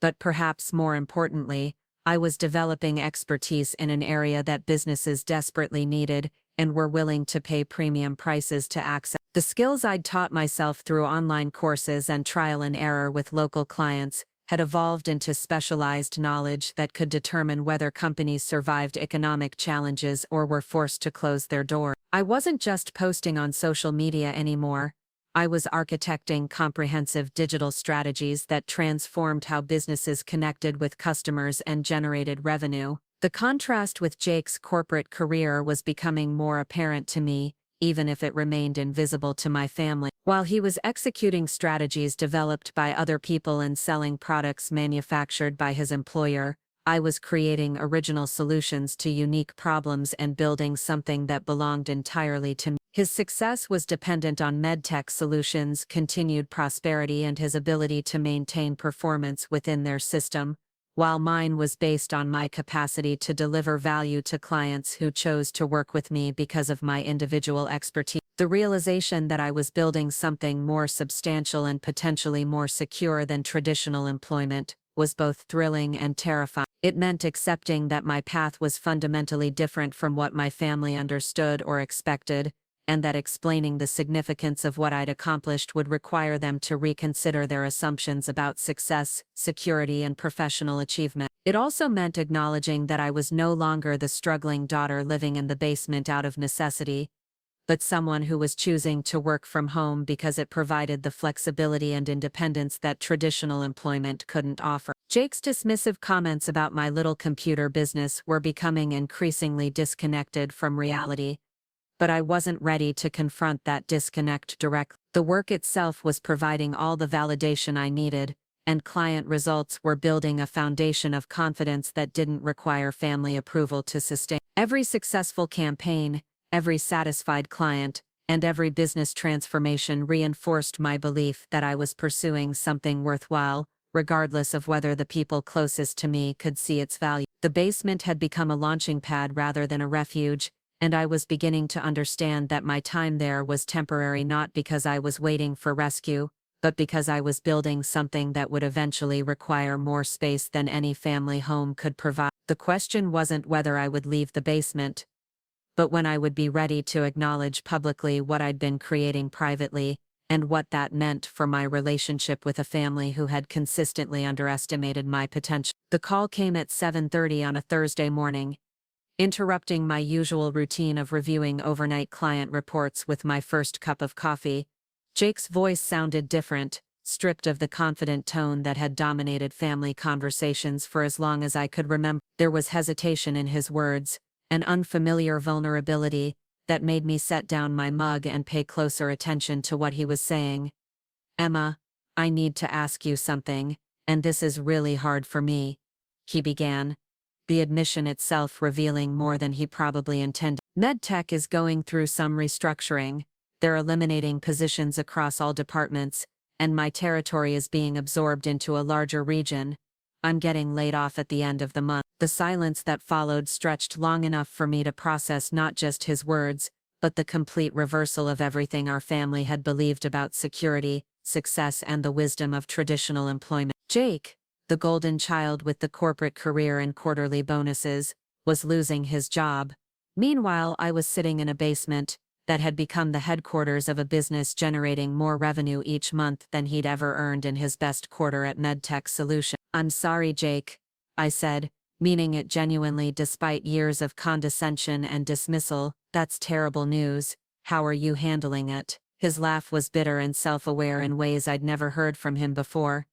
But perhaps more importantly, I was developing expertise in an area that businesses desperately needed and were willing to pay premium prices to access. The skills I'd taught myself through online courses and trial and error with local clients had evolved into specialized knowledge that could determine whether companies survived economic challenges or were forced to close their doors. I wasn't just posting on social media anymore. I was architecting comprehensive digital strategies that transformed how businesses connected with customers and generated revenue. The contrast with Jake's corporate career was becoming more apparent to me, even if it remained invisible to my family. While he was executing strategies developed by other people and selling products manufactured by his employer, I was creating original solutions to unique problems and building something that belonged entirely to me. His success was dependent on medtech solutions, continued prosperity, and his ability to maintain performance within their system, while mine was based on my capacity to deliver value to clients who chose to work with me because of my individual expertise. The realization that I was building something more substantial and potentially more secure than traditional employment was both thrilling and terrifying. It meant accepting that my path was fundamentally different from what my family understood or expected, and that explaining the significance of what I'd accomplished would require them to reconsider their assumptions about success, security, and professional achievement. It also meant acknowledging that I was no longer the struggling daughter living in the basement out of necessity, but someone who was choosing to work from home because it provided the flexibility and independence that traditional employment couldn't offer. Jake's dismissive comments about my little computer business were becoming increasingly disconnected from reality, but I wasn't ready to confront that disconnect directly. The work itself was providing all the validation I needed, and client results were building a foundation of confidence that didn't require family approval to sustain. Every successful campaign, every satisfied client, and every business transformation reinforced my belief that I was pursuing something worthwhile, regardless of whether the people closest to me could see its value. The basement had become a launching pad rather than a refuge, and I was beginning to understand that my time there was temporary, not because I was waiting for rescue, but because I was building something that would eventually require more space than any family home could provide. The question wasn't whether I would leave the basement, but when I would be ready to acknowledge publicly what I'd been creating privately, and what that meant for my relationship with a family who had consistently underestimated my potential. The call came at 7:30 on a Thursday morning, interrupting my usual routine of reviewing overnight client reports with my first cup of coffee. Jake's voice sounded different, stripped of the confident tone that had dominated family conversations for as long as I could remember. There was hesitation in his words, an unfamiliar vulnerability that made me set down my mug and pay closer attention to what he was saying. "Emma, I need to ask you something, and this is really hard for me," he began, the admission itself revealing more than he probably intended. "MedTech is going through some restructuring. They're eliminating positions across all departments, and my territory is being absorbed into a larger region. I'm getting laid off at the end of the month." The silence that followed stretched long enough for me to process not just his words, but the complete reversal of everything our family had believed about security, success, and the wisdom of traditional employment. Jake, the golden child with the corporate career and quarterly bonuses, was losing his job. Meanwhile, I was sitting in a basement, that had become the headquarters of a business generating more revenue each month than he'd ever earned in his best quarter at MedTech Solution. "I'm sorry, Jake," I said, meaning it genuinely despite years of condescension and dismissal. "That's terrible news. How are you handling it?" His laugh was bitter and self-aware in ways I'd never heard from him before.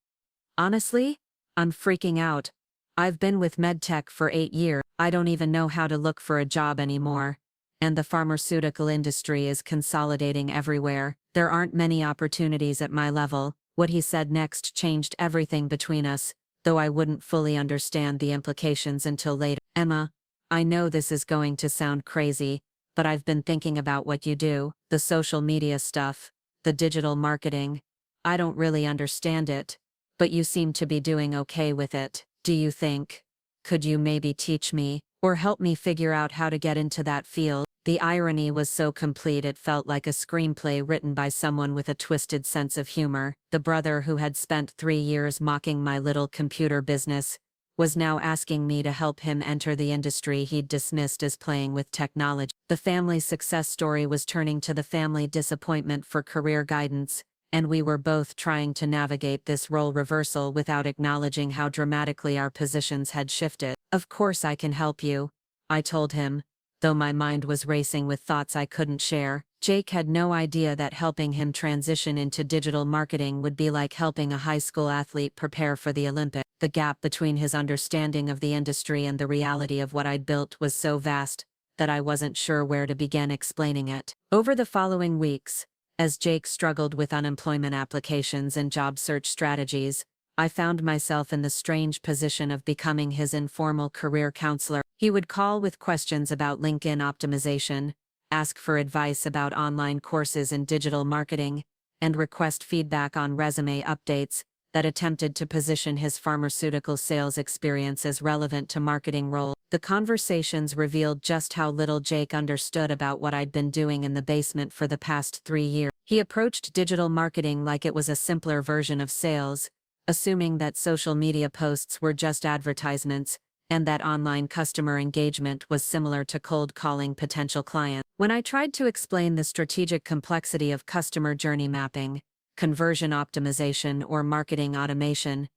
"Honestly, I'm freaking out. I've been with MedTech for 8 years. I don't even know how to look for a job anymore. And the pharmaceutical industry is consolidating everywhere. There aren't many opportunities at my level." What he said next changed everything between us, though I wouldn't fully understand the implications until later. "Emma, I know this is going to sound crazy, but I've been thinking about what you do, the social media stuff, the digital marketing. I don't really understand it, but you seem to be doing okay with it. Do you think, could you maybe teach me, or help me figure out how to get into that field?" The irony was so complete it felt like a screenplay written by someone with a twisted sense of humor. The brother who had spent 3 years mocking my little computer business was now asking me to help him enter the industry he'd dismissed as playing with technology. The family success story was turning to the family disappointment for career guidance, and we were both trying to navigate this role reversal without acknowledging how dramatically our positions had shifted. "Of course I can help you," I told him, though my mind was racing with thoughts I couldn't share. Jake had no idea that helping him transition into digital marketing would be like helping a high school athlete prepare for the Olympics. The gap between his understanding of the industry and the reality of what I'd built was so vast that I wasn't sure where to begin explaining it. Over the following weeks, as Jake struggled with unemployment applications and job search strategies, I found myself in the strange position of becoming his informal career counselor. He would call with questions about LinkedIn optimization, ask for advice about online courses in digital marketing, and request feedback on resume updates that attempted to position his pharmaceutical sales experience as relevant to marketing roles. The conversations revealed just how little Jake understood about what I'd been doing in the basement for the past 3 years. He approached digital marketing like it was a simpler version of sales, assuming that social media posts were just advertisements, and that online customer engagement was similar to cold calling potential clients. When I tried to explain the strategic complexity of customer journey mapping, conversion optimization, or marketing automation,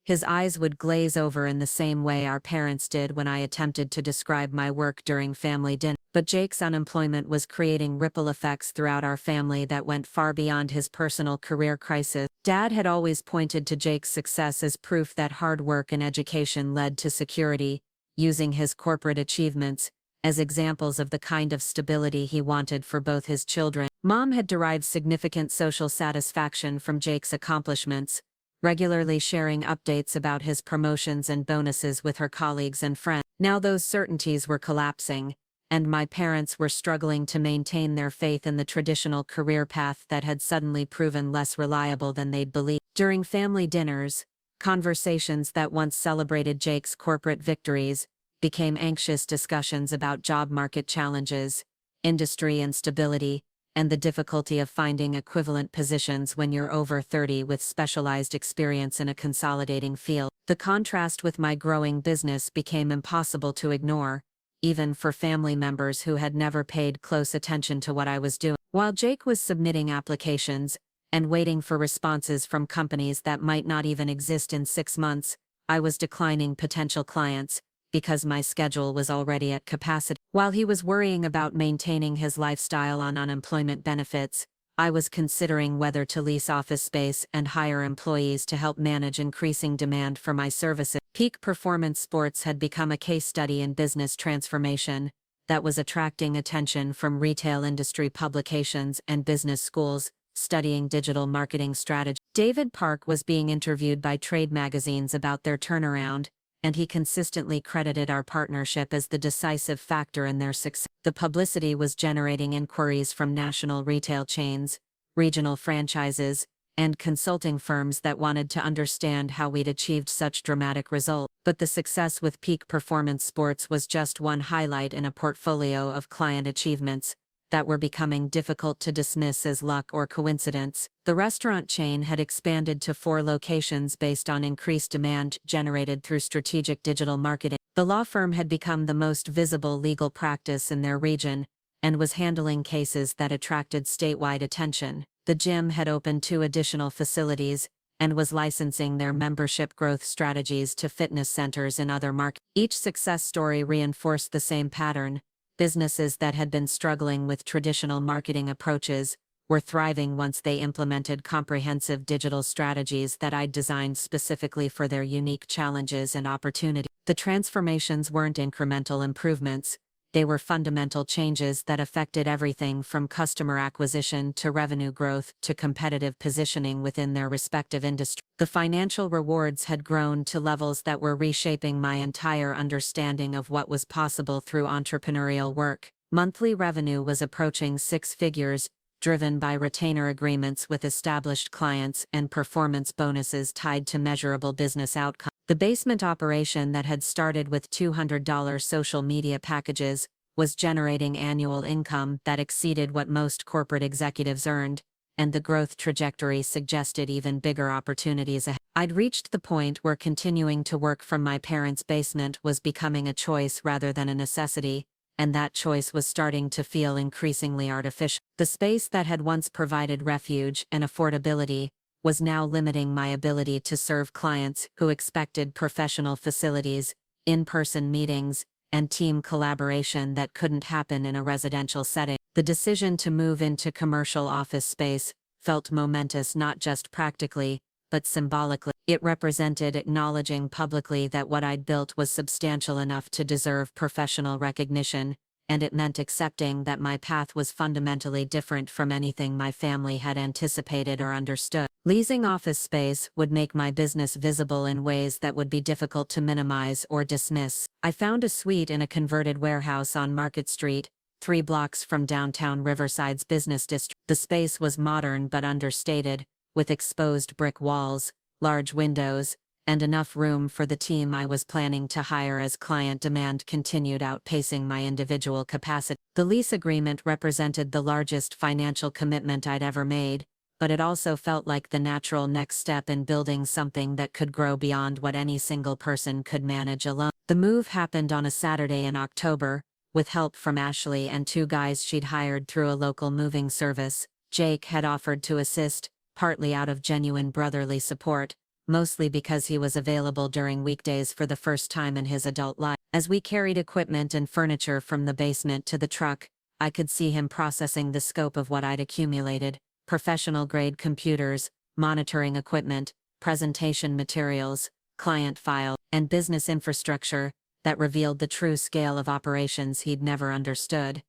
his eyes would glaze over in the same way our parents did when I attempted to describe my work during family dinner. But Jake's unemployment was creating ripple effects throughout our family that went far beyond his personal career crisis. Dad had always pointed to Jake's success as proof that hard work and education led to security, using his corporate achievements as examples of the kind of stability he wanted for both his children. Mom had derived significant social satisfaction from Jake's accomplishments, regularly sharing updates about his promotions and bonuses with her colleagues and friends. Now those certainties were collapsing, and my parents were struggling to maintain their faith in the traditional career path that had suddenly proven less reliable than they'd believed. During family dinners, conversations that once celebrated Jake's corporate victories became anxious discussions about job market challenges, industry instability, and the difficulty of finding equivalent positions when you're over 30 with specialized experience in a consolidating field. The contrast with my growing business became impossible to ignore, even for family members who had never paid close attention to what I was doing. While Jake was submitting applications and waiting for responses from companies that might not even exist in 6 months, I was declining potential clients because my schedule was already at capacity. While he was worrying about maintaining his lifestyle on unemployment benefits, I was considering whether to lease office space and hire employees to help manage increasing demand for my services. Peak Performance Sports had become a case study in business transformation that was attracting attention from retail industry publications and business schools studying digital marketing strategy. David Park was being interviewed by trade magazines about their turnaround, and he consistently credited our partnership as the decisive factor in their success. The publicity was generating inquiries from national retail chains, regional franchises, and consulting firms that wanted to understand how we'd achieved such dramatic results. But the success with Peak Performance Sports was just one highlight in a portfolio of client achievements that were becoming difficult to dismiss as luck or coincidence. The restaurant chain had expanded to 4 locations based on increased demand generated through strategic digital marketing. The law firm had become the most visible legal practice in their region, and was handling cases that attracted statewide attention. The gym had opened 2 additional facilities and was licensing their membership growth strategies to fitness centers in other markets. Each success story reinforced the same pattern. Businesses that had been struggling with traditional marketing approaches were thriving once they implemented comprehensive digital strategies that I'd designed specifically for their unique challenges and opportunities. The transformations weren't incremental improvements. They were fundamental changes that affected everything from customer acquisition to revenue growth to competitive positioning within their respective industry. The financial rewards had grown to levels that were reshaping my entire understanding of what was possible through entrepreneurial work. Monthly revenue was approaching 6 figures, driven by retainer agreements with established clients and performance bonuses tied to measurable business outcomes. The basement operation that had started with $200 social media packages was generating annual income that exceeded what most corporate executives earned, and the growth trajectory suggested even bigger opportunities ahead. I'd reached the point where continuing to work from my parents' basement was becoming a choice rather than a necessity, and that choice was starting to feel increasingly artificial. The space that had once provided refuge and affordability was now limiting my ability to serve clients who expected professional facilities, in-person meetings, and team collaboration that couldn't happen in a residential setting. The decision to move into commercial office space felt momentous not just practically, but symbolically. It represented acknowledging publicly that what I'd built was substantial enough to deserve professional recognition, and it meant accepting that my path was fundamentally different from anything my family had anticipated or understood. Leasing office space would make my business visible in ways that would be difficult to minimize or dismiss. I found a suite in a converted warehouse on Market Street, 3 blocks from downtown Riverside's business district. The space was modern but understated, with exposed brick walls, large windows, and enough room for the team I was planning to hire as client demand continued outpacing my individual capacity. The lease agreement represented the largest financial commitment I'd ever made, but it also felt like the natural next step in building something that could grow beyond what any single person could manage alone. The move happened on a Saturday in October, with help from Ashley and 2 guys she'd hired through a local moving service. Jake had offered to assist, partly out of genuine brotherly support, mostly because he was available during weekdays for the first time in his adult life. As we carried equipment and furniture from the basement to the truck, I could see him processing the scope of what I'd accumulated: professional-grade computers, monitoring equipment, presentation materials, client file, and business infrastructure that revealed the true scale of operations he'd never understood.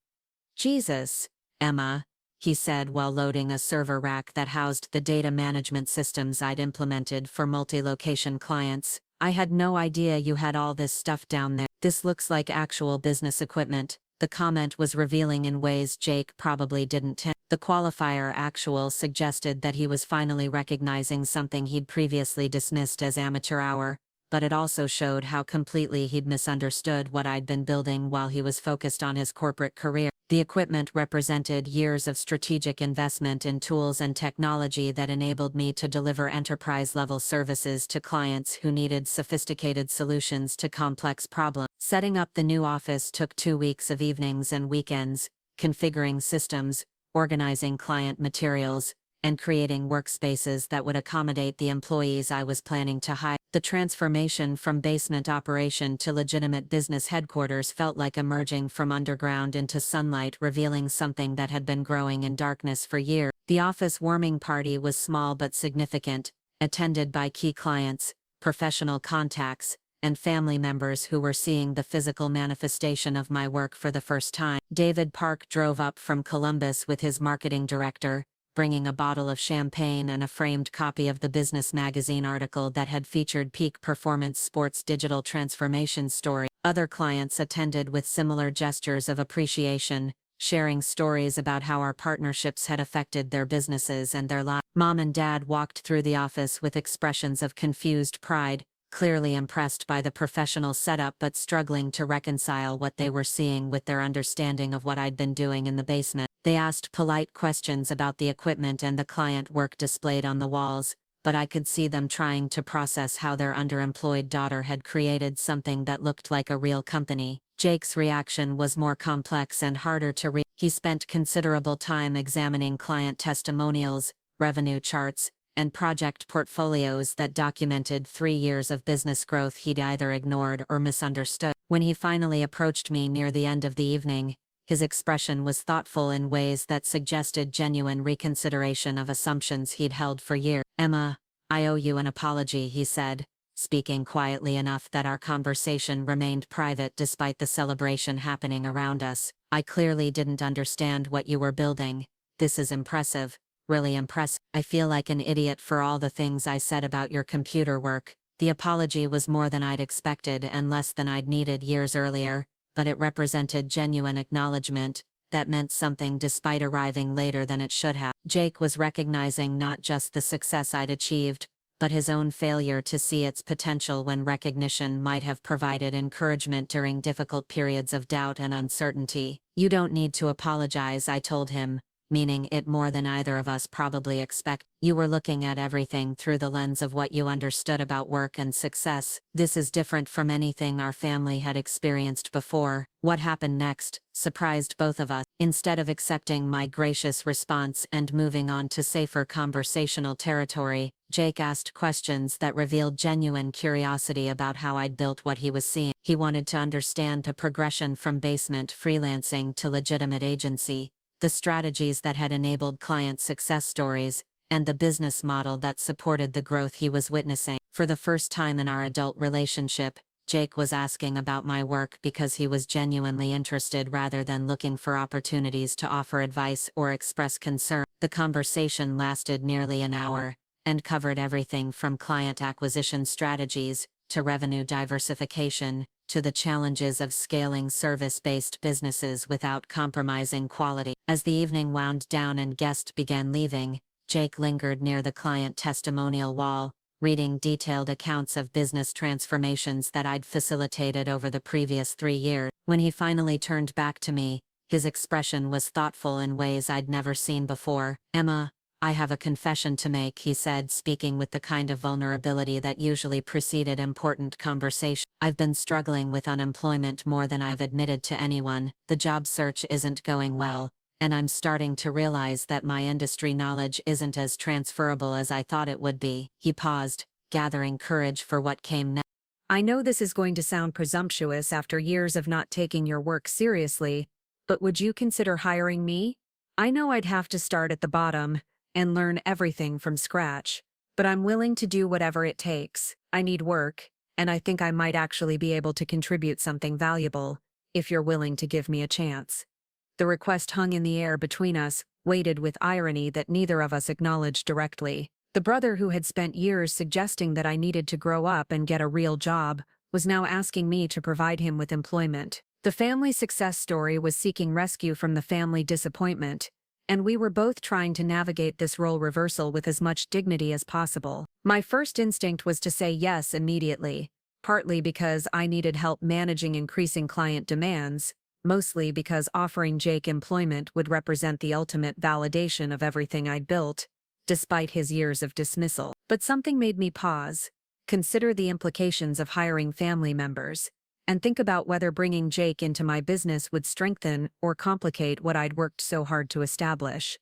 "Jesus, Emma," he said while loading a server rack that housed the data management systems I'd implemented for multi-location clients. "I had no idea you had all this stuff down there. This looks like actual business equipment." The comment was revealing in ways Jake probably didn't intend. The qualifier "actual" suggested that he was finally recognizing something he'd previously dismissed as amateur hour, but it also showed how completely he'd misunderstood what I'd been building while he was focused on his corporate career. The equipment represented years of strategic investment in tools and technology that enabled me to deliver enterprise-level services to clients who needed sophisticated solutions to complex problems. Setting up the new office took 2 weeks of evenings and weekends, configuring systems, organizing client materials, and creating workspaces that would accommodate the employees I was planning to hire. The transformation from basement operation to legitimate business headquarters felt like emerging from underground into sunlight, revealing something that had been growing in darkness for years. The office warming party was small but significant, attended by key clients, professional contacts, and family members who were seeing the physical manifestation of my work for the first time. David Park drove up from Columbus with his marketing director, bringing a bottle of champagne and a framed copy of the business magazine article that had featured Peak Performance Sports' digital transformation story. Other clients attended with similar gestures of appreciation, sharing stories about how our partnerships had affected their businesses and their lives. Mom and Dad walked through the office with expressions of confused pride, clearly impressed by the professional setup but struggling to reconcile what they were seeing with their understanding of what I'd been doing in the basement. They asked polite questions about the equipment and the client work displayed on the walls, but I could see them trying to process how their underemployed daughter had created something that looked like a real company. Jake's reaction was more complex and harder to read. He spent considerable time examining client testimonials, revenue charts, and project portfolios that documented 3 years of business growth he'd either ignored or misunderstood. When he finally approached me near the end of the evening, his expression was thoughtful in ways that suggested genuine reconsideration of assumptions he'd held for years. "Emma, I owe you an apology," he said, speaking quietly enough that our conversation remained private despite the celebration happening around us. "I clearly didn't understand what you were building. This is impressive, really impressive. I feel like an idiot for all the things I said about your computer work." The apology was more than I'd expected and less than I'd needed years earlier, but it represented genuine acknowledgement that meant something despite arriving later than it should have. Jake was recognizing not just the success I'd achieved, but his own failure to see its potential when recognition might have provided encouragement during difficult periods of doubt and uncertainty. "You don't need to apologize," I told him, meaning it more than either of us probably expect. "You were looking at everything through the lens of what you understood about work and success. This is different from anything our family had experienced before." What happened next surprised both of us. Instead of accepting my gracious response and moving on to safer conversational territory, Jake asked questions that revealed genuine curiosity about how I'd built what he was seeing. He wanted to understand the progression from basement freelancing to legitimate agency, the strategies that had enabled client success stories, and the business model that supported the growth he was witnessing. For the first time in our adult relationship, Jake was asking about my work because he was genuinely interested rather than looking for opportunities to offer advice or express concern. The conversation lasted nearly an hour, and covered everything from client acquisition strategies, to revenue diversification, to the challenges of scaling service-based businesses without compromising quality. As the evening wound down and guests began leaving, Jake lingered near the client testimonial wall, reading detailed accounts of business transformations that I'd facilitated over the previous 3 years. When he finally turned back to me, his expression was thoughtful in ways I'd never seen before. "Emma, I have a confession to make," he said, speaking with the kind of vulnerability that usually preceded important conversation. "I've been struggling with unemployment more than I've admitted to anyone. The job search isn't going well, and I'm starting to realize that my industry knowledge isn't as transferable as I thought it would be." He paused, gathering courage for what came next. "I know this is going to sound presumptuous after years of not taking your work seriously, but would you consider hiring me? I know I'd have to start at the bottom and learn everything from scratch, but I'm willing to do whatever it takes. I need work, and I think I might actually be able to contribute something valuable, if you're willing to give me a chance." The request hung in the air between us, weighted with irony that neither of us acknowledged directly. The brother who had spent years suggesting that I needed to grow up and get a real job was now asking me to provide him with employment. The family success story was seeking rescue from the family disappointment, and we were both trying to navigate this role reversal with as much dignity as possible. My first instinct was to say yes immediately, partly because I needed help managing increasing client demands, mostly because offering Jake employment would represent the ultimate validation of everything I'd built, despite his years of dismissal. But something made me pause, consider the implications of hiring family members, and think about whether bringing Jake into my business would strengthen or complicate what I'd worked so hard to establish.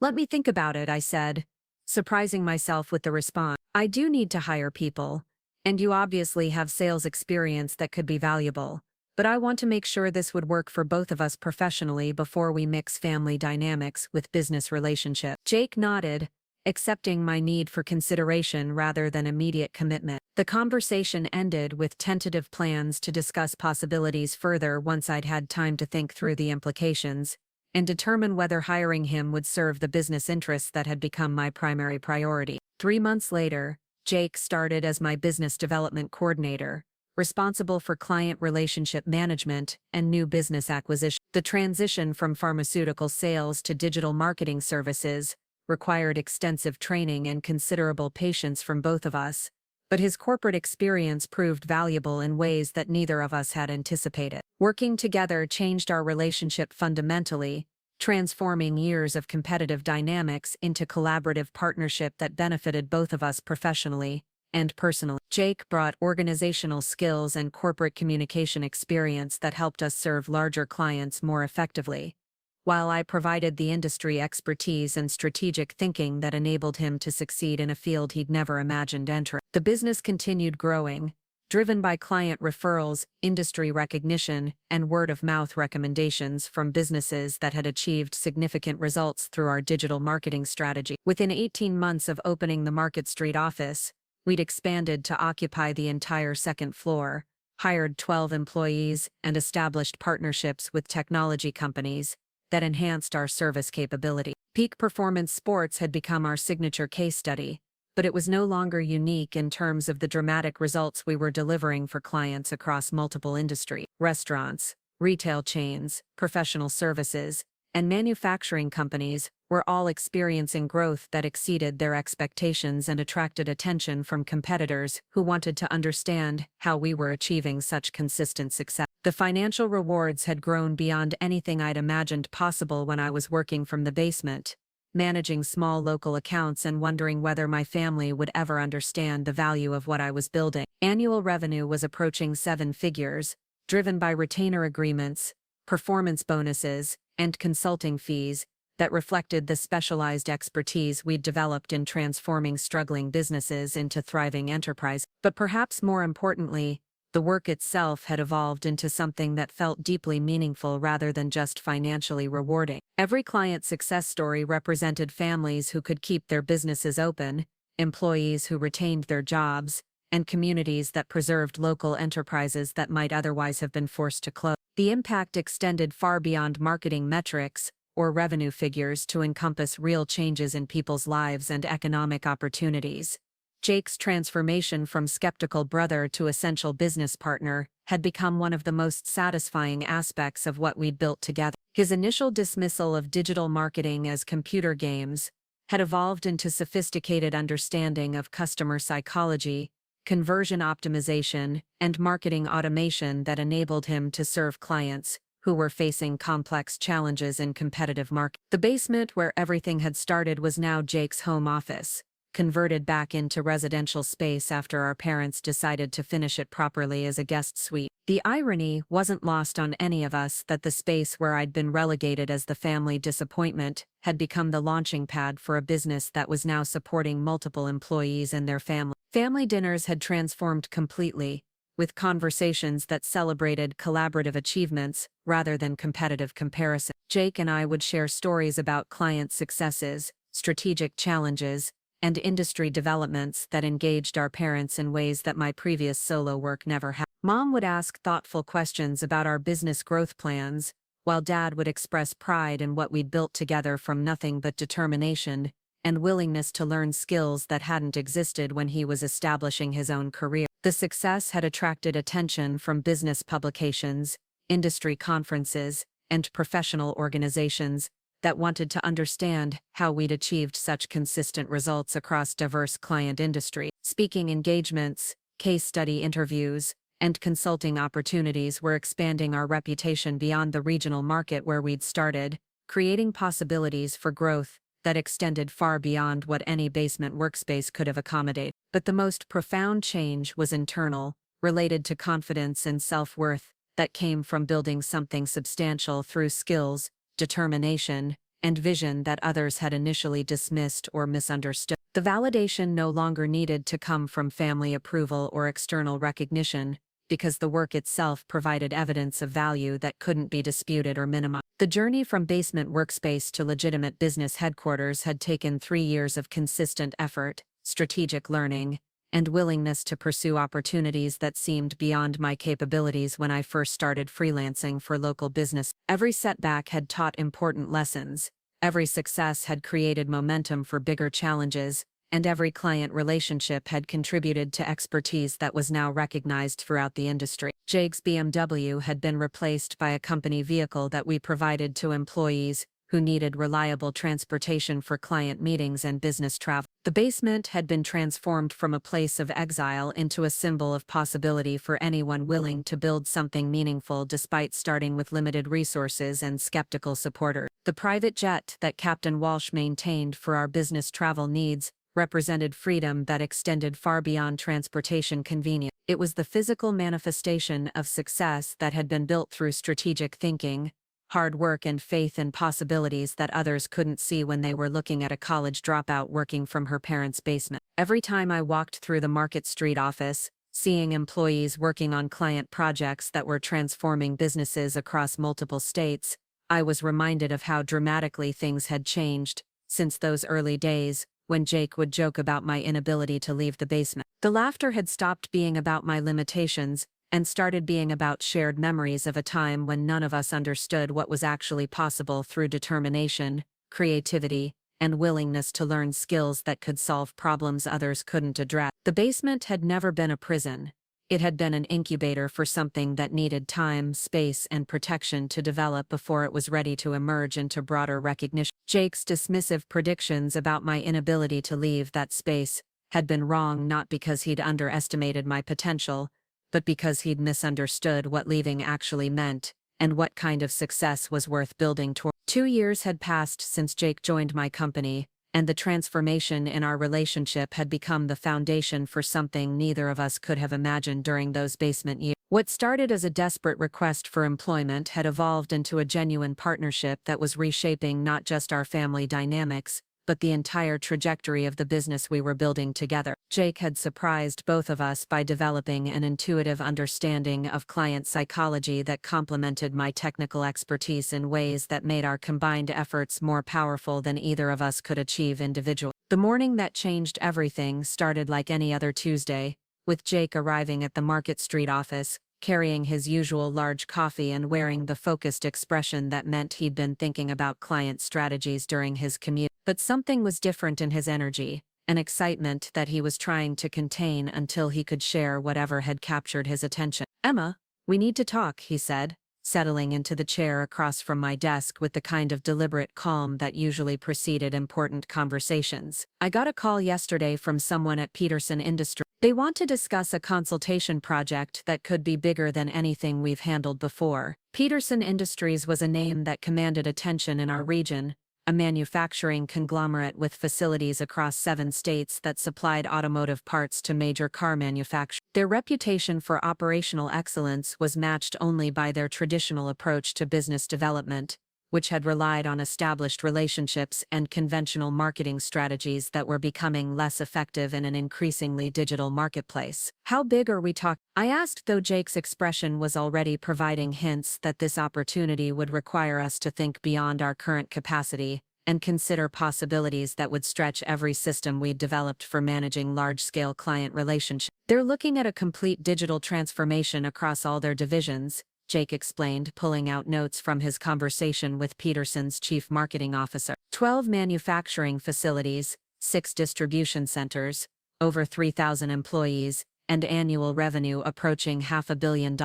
"Let me think about it," I said, surprising myself with the response. "I do need to hire people, and you obviously have sales experience that could be valuable, but I want to make sure this would work for both of us professionally before we mix family dynamics with business relationship." Jake nodded, accepting my need for consideration rather than immediate commitment. The conversation ended with tentative plans to discuss possibilities further once I'd had time to think through the implications and determine whether hiring him would serve the business interests that had become my primary priority. 3 months later, Jake started as my business development coordinator, responsible for client relationship management and new business acquisition. The transition from pharmaceutical sales to digital marketing services required extensive training and considerable patience from both of us, but his corporate experience proved valuable in ways that neither of us had anticipated. Working together changed our relationship fundamentally, transforming years of competitive dynamics into collaborative partnership that benefited both of us professionally and personally. Jake brought organizational skills and corporate communication experience that helped us serve larger clients more effectively, while I provided the industry expertise and strategic thinking that enabled him to succeed in a field he'd never imagined entering. The business continued growing, driven by client referrals, industry recognition, and word-of-mouth recommendations from businesses that had achieved significant results through our digital marketing strategy. Within 18 months of opening the Market Street office, we'd expanded to occupy the entire second floor, hired 12 employees, and established partnerships with technology companies that enhanced our service capability. Peak Performance Sports had become our signature case study, but it was no longer unique in terms of the dramatic results we were delivering for clients across multiple industries. Restaurants, retail chains, professional services, and manufacturing companies were all experiencing growth that exceeded their expectations and attracted attention from competitors who wanted to understand how we were achieving such consistent success. The financial rewards had grown beyond anything I'd imagined possible when I was working from the basement, managing small local accounts and wondering whether my family would ever understand the value of what I was building. Annual revenue was approaching 7 figures, driven by retainer agreements, performance bonuses, and consulting fees that reflected the specialized expertise we'd developed in transforming struggling businesses into thriving enterprises. But perhaps more importantly, the work itself had evolved into something that felt deeply meaningful rather than just financially rewarding. Every client success story represented families who could keep their businesses open, employees who retained their jobs, and communities that preserved local enterprises that might otherwise have been forced to close. The impact extended far beyond marketing metrics or revenue figures to encompass real changes in people's lives and economic opportunities. Jake's transformation from skeptical brother to essential business partner had become one of the most satisfying aspects of what we'd built together. His initial dismissal of digital marketing as computer games had evolved into sophisticated understanding of customer psychology, conversion optimization, and marketing automation that enabled him to serve clients who were facing complex challenges in competitive markets. The basement where everything had started was now Jake's home office, converted back into residential space after our parents decided to finish it properly as a guest suite. The irony wasn't lost on any of us that the space where I'd been relegated as the family disappointment had become the launching pad for a business that was now supporting multiple employees and their family. Family dinners had transformed completely, with conversations that celebrated collaborative achievements rather than competitive comparison. Jake and I would share stories about client successes, strategic challenges, and industry developments that engaged our parents in ways that my previous solo work never had. Mom would ask thoughtful questions about our business growth plans, while Dad would express pride in what we'd built together from nothing but determination and willingness to learn skills that hadn't existed when he was establishing his own career. The success had attracted attention from business publications, industry conferences, and professional organizations that wanted to understand how we'd achieved such consistent results across diverse client industries. Speaking engagements, case study interviews, and consulting opportunities were expanding our reputation beyond the regional market where we'd started, creating possibilities for growth that extended far beyond what any basement workspace could have accommodated. But the most profound change was internal, related to confidence and self-worth that came from building something substantial through skills, determination, and vision that others had initially dismissed or misunderstood. The validation no longer needed to come from family approval or external recognition, because the work itself provided evidence of value that couldn't be disputed or minimized. The journey from basement workspace to legitimate business headquarters had taken 3 years of consistent effort, strategic learning, and willingness to pursue opportunities that seemed beyond my capabilities when I first started freelancing for local business. Every setback had taught important lessons, every success had created momentum for bigger challenges, and every client relationship had contributed to expertise that was now recognized throughout the industry. Jake's BMW had been replaced by a company vehicle that we provided to employees who needed reliable transportation for client meetings and business travel. The basement had been transformed from a place of exile into a symbol of possibility for anyone willing to build something meaningful despite starting with limited resources and skeptical supporters. The private jet that Captain Walsh maintained for our business travel needs represented freedom that extended far beyond transportation convenience. It was the physical manifestation of success that had been built through strategic thinking, hard work, and faith in possibilities that others couldn't see when they were looking at a college dropout working from her parents' basement. Every time I walked through the Market Street office, seeing employees working on client projects that were transforming businesses across multiple states, I was reminded of how dramatically things had changed since those early days when Jake would joke about my inability to leave the basement. The laughter had stopped being about my limitations and started being about shared memories of a time when none of us understood what was actually possible through determination, creativity, and willingness to learn skills that could solve problems others couldn't address. The basement had never been a prison. It had been an incubator for something that needed time, space, and protection to develop before it was ready to emerge into broader recognition. Jake's dismissive predictions about my inability to leave that space had been wrong, not because he'd underestimated my potential, but because he'd misunderstood what leaving actually meant and what kind of success was worth building toward. 2 years had passed since Jake joined my company, and the transformation in our relationship had become the foundation for something neither of us could have imagined during those basement years. What started as a desperate request for employment had evolved into a genuine partnership that was reshaping not just our family dynamics, but the entire trajectory of the business we were building together. Jake had surprised both of us by developing an intuitive understanding of client psychology that complemented my technical expertise in ways that made our combined efforts more powerful than either of us could achieve individually. The morning that changed everything started like any other Tuesday, with Jake arriving at the Market Street office, carrying his usual large coffee and wearing the focused expression that meant he'd been thinking about client strategies during his commute. But something was different in his energy, an excitement that he was trying to contain until he could share whatever had captured his attention. "Emma, we need to talk," he said, settling into the chair across from my desk with the kind of deliberate calm that usually preceded important conversations. "I got a call yesterday from someone at Peterson Industries. They want to discuss a consultation project that could be bigger than anything we've handled before." Peterson Industries was a name that commanded attention in our region, a manufacturing conglomerate with facilities across 7 states that supplied automotive parts to major car manufacturers. Their reputation for operational excellence was matched only by their traditional approach to business development, which had relied on established relationships and conventional marketing strategies that were becoming less effective in an increasingly digital marketplace. "How big are we talking?" I asked, though Jake's expression was already providing hints that this opportunity would require us to think beyond our current capacity and consider possibilities that would stretch every system we'd developed for managing large-scale client relationships. "They're looking at a complete digital transformation across all their divisions," Jake explained, pulling out notes from his conversation with Peterson's chief marketing officer. 12 manufacturing facilities, 6 distribution centers, over 3,000 employees, and annual revenue approaching $500 million.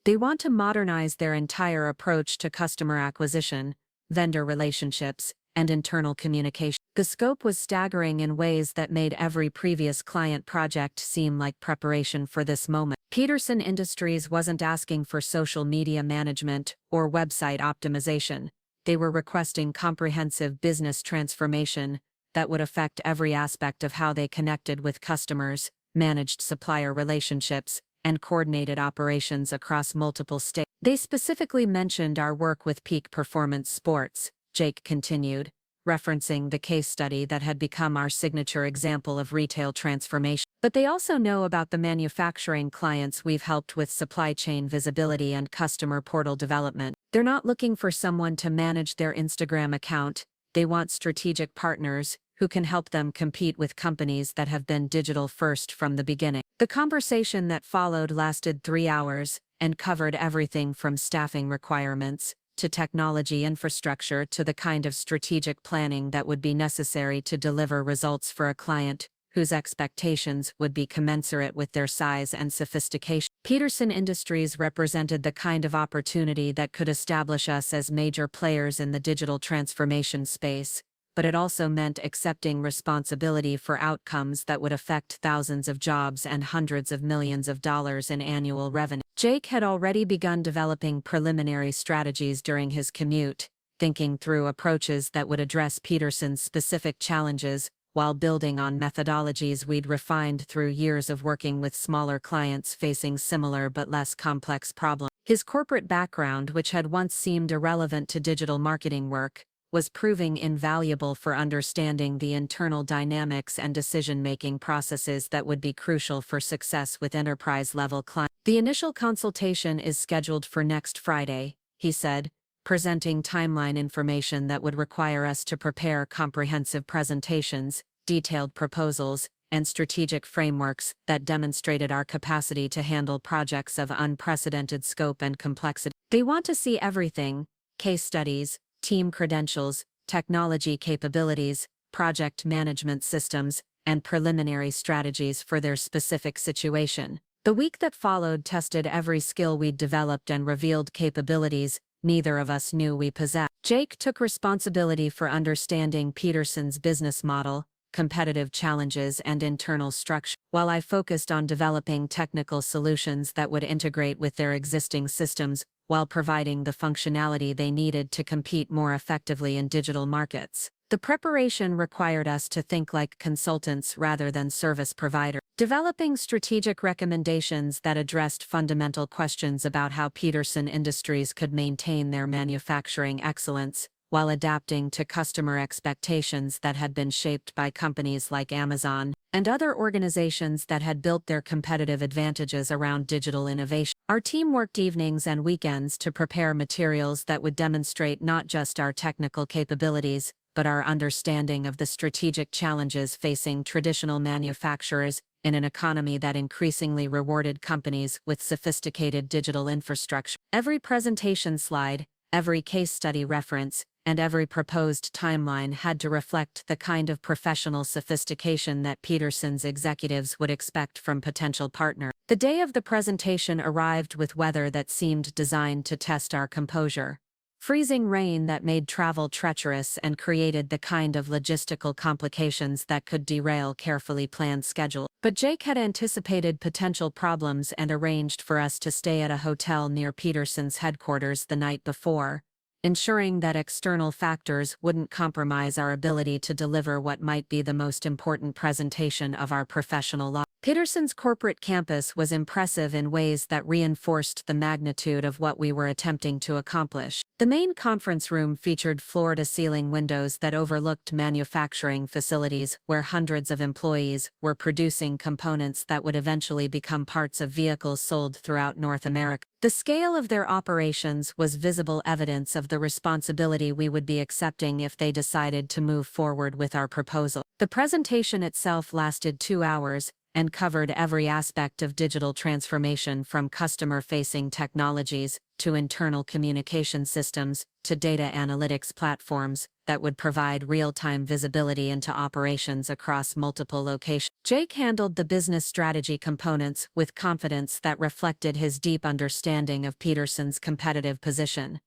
They want to modernize their entire approach to customer acquisition, vendor relationships, and internal communication. The scope was staggering in ways that made every previous client project seem like preparation for this moment. Peterson Industries wasn't asking for social media management or website optimization. They were requesting comprehensive business transformation that would affect every aspect of how they connected with customers, managed supplier relationships, and coordinated operations across multiple states. They specifically mentioned our work with Peak Performance Sports, Jake continued, referencing the case study that had become our signature example of retail transformation. "But they also know about the manufacturing clients we've helped with supply chain visibility and customer portal development. They're not looking for someone to manage their Instagram account. They want strategic partners who can help them compete with companies that have been digital first from the beginning." The conversation that followed lasted 3 hours and covered everything from staffing requirements to technology infrastructure to the kind of strategic planning that would be necessary to deliver results for a client whose expectations would be commensurate with their size and sophistication. Peterson Industries represented the kind of opportunity that could establish us as major players in the digital transformation space, but it also meant accepting responsibility for outcomes that would affect thousands of jobs and hundreds of millions of dollars in annual revenue. Jake had already begun developing preliminary strategies during his commute, thinking through approaches that would address Peterson's specific challenges while building on methodologies we'd refined through years of working with smaller clients facing similar but less complex problems. His corporate background, which had once seemed irrelevant to digital marketing work, was proving invaluable for understanding the internal dynamics and decision-making processes that would be crucial for success with enterprise-level clients. "The initial consultation is scheduled for next Friday," he said, presenting timeline information that would require us to prepare comprehensive presentations, detailed proposals, and strategic frameworks that demonstrated our capacity to handle projects of unprecedented scope and complexity. "They want to see everything: case studies, team credentials, technology capabilities, project management systems, and preliminary strategies for their specific situation." The week that followed tested every skill we'd developed and revealed capabilities neither of us knew we possessed. Jake took responsibility for understanding Peterson's business model, competitive challenges, and internal structure, while I focused on developing technical solutions that would integrate with their existing systems while providing the functionality they needed to compete more effectively in digital markets. The preparation required us to think like consultants rather than service providers, developing strategic recommendations that addressed fundamental questions about how Peterson Industries could maintain their manufacturing excellence, while adapting to customer expectations that had been shaped by companies like Amazon and other organizations that had built their competitive advantages around digital innovation. Our team worked evenings and weekends to prepare materials that would demonstrate not just our technical capabilities, but our understanding of the strategic challenges facing traditional manufacturers in an economy that increasingly rewarded companies with sophisticated digital infrastructure. Every presentation slide, every case study reference, and every proposed timeline had to reflect the kind of professional sophistication that Peterson's executives would expect from potential partners. The day of the presentation arrived with weather that seemed designed to test our composure. Freezing rain that made travel treacherous and created the kind of logistical complications that could derail carefully planned schedules. But Jake had anticipated potential problems and arranged for us to stay at a hotel near Peterson's headquarters the night before, ensuring that external factors wouldn't compromise our ability to deliver what might be the most important presentation of our professional life. Peterson's corporate campus was impressive in ways that reinforced the magnitude of what we were attempting to accomplish. The main conference room featured floor-to-ceiling windows that overlooked manufacturing facilities where hundreds of employees were producing components that would eventually become parts of vehicles sold throughout North America. The scale of their operations was visible evidence of the responsibility we would be accepting if they decided to move forward with our proposal. The presentation itself lasted 2 hours, and covered every aspect of digital transformation from customer-facing technologies to internal communication systems to data analytics platforms that would provide real-time visibility into operations across multiple locations. Jake handled the business strategy components with confidence that reflected his deep understanding of Peterson's competitive position,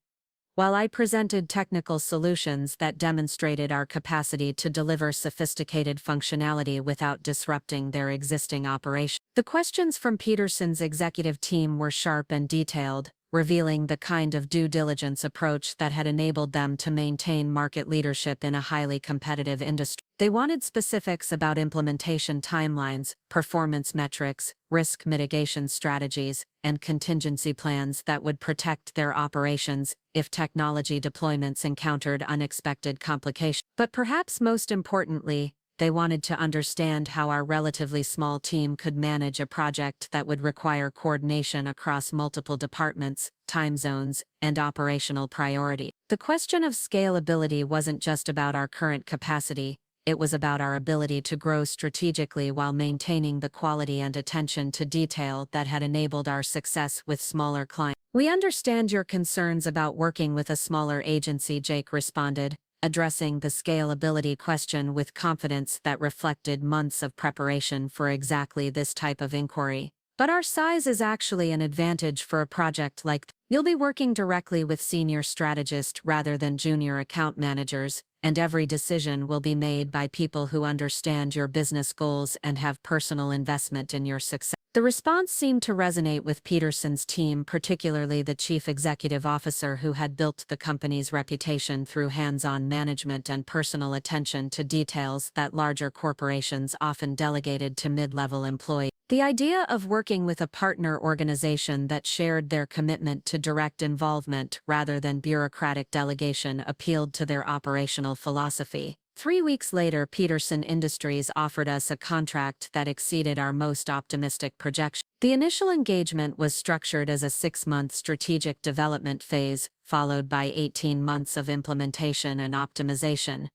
while I presented technical solutions that demonstrated our capacity to deliver sophisticated functionality without disrupting their existing operations. The questions from Peterson's executive team were sharp and detailed, revealing the kind of due diligence approach that had enabled them to maintain market leadership in a highly competitive industry. They wanted specifics about implementation timelines, performance metrics, risk mitigation strategies, and contingency plans that would protect their operations if technology deployments encountered unexpected complications. But perhaps most importantly, they wanted to understand how our relatively small team could manage a project that would require coordination across multiple departments, time zones, and operational priority. The question of scalability wasn't just about our current capacity, it was about our ability to grow strategically while maintaining the quality and attention to detail that had enabled our success with smaller clients. "We understand your concerns about working with a smaller agency," Jake responded, addressing the scalability question with confidence that reflected months of preparation for exactly this type of inquiry. "But our size is actually an advantage for a project like this. You'll be working directly with senior strategists rather than junior account managers, and every decision will be made by people who understand your business goals and have personal investment in your success." The response seemed to resonate with Peterson's team, particularly the chief executive officer who had built the company's reputation through hands-on management and personal attention to details that larger corporations often delegated to mid-level employees. The idea of working with a partner organization that shared their commitment to direct involvement rather than bureaucratic delegation appealed to their operational philosophy. 3 weeks later, Peterson Industries offered us a contract that exceeded our most optimistic projection. The initial engagement was structured as a 6-month strategic development phase, followed by 18 months of implementation and optimization,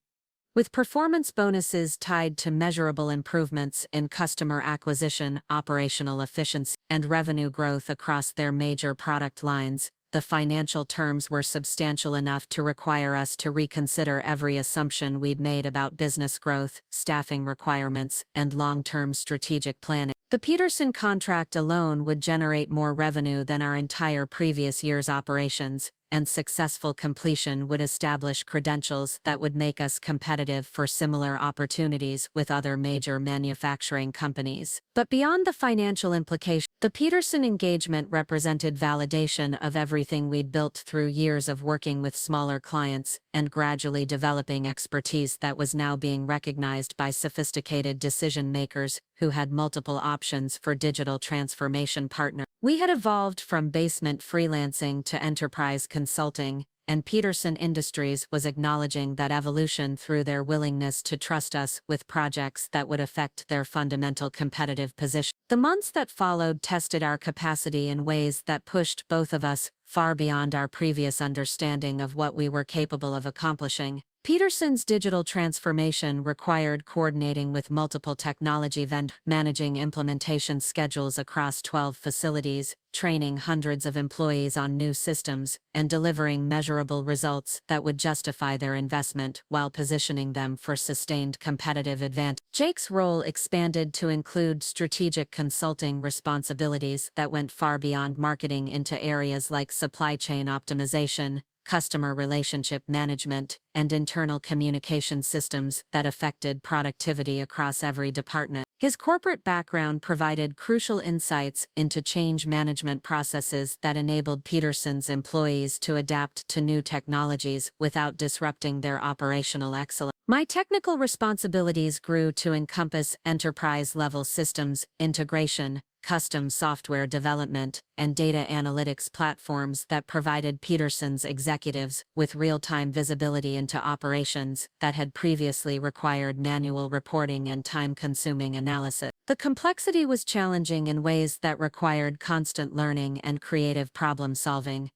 with performance bonuses tied to measurable improvements in customer acquisition, operational efficiency, and revenue growth across their major product lines. The financial terms were substantial enough to require us to reconsider every assumption we'd made about business growth, staffing requirements, and long-term strategic planning. The Peterson contract alone would generate more revenue than our entire previous year's operations, and successful completion would establish credentials that would make us competitive for similar opportunities with other major manufacturing companies. But beyond the financial implications, the Peterson engagement represented validation of everything we'd built through years of working with smaller clients and gradually developing expertise that was now being recognized by sophisticated decision makers who had multiple options for digital transformation partners. We had evolved from basement freelancing to enterprise consulting, and Peterson Industries was acknowledging that evolution through their willingness to trust us with projects that would affect their fundamental competitive position. The months that followed tested our capacity in ways that pushed both of us far beyond our previous understanding of what we were capable of accomplishing. Peterson's digital transformation required coordinating with multiple technology vendors, managing implementation schedules across 12 facilities, training hundreds of employees on new systems, and delivering measurable results that would justify their investment while positioning them for sustained competitive advantage. Jake's role expanded to include strategic consulting responsibilities that went far beyond marketing into areas like supply chain optimization, customer relationship management, and internal communication systems that affected productivity across every department. His corporate background provided crucial insights into change management processes that enabled Peterson's employees to adapt to new technologies without disrupting their operational excellence. My technical responsibilities grew to encompass enterprise-level systems integration, custom software development, and data analytics platforms that provided Peterson's executives with real-time visibility into operations that had previously required manual reporting and time-consuming analysis. The complexity was challenging in ways that required constant learning and creative problem-solving.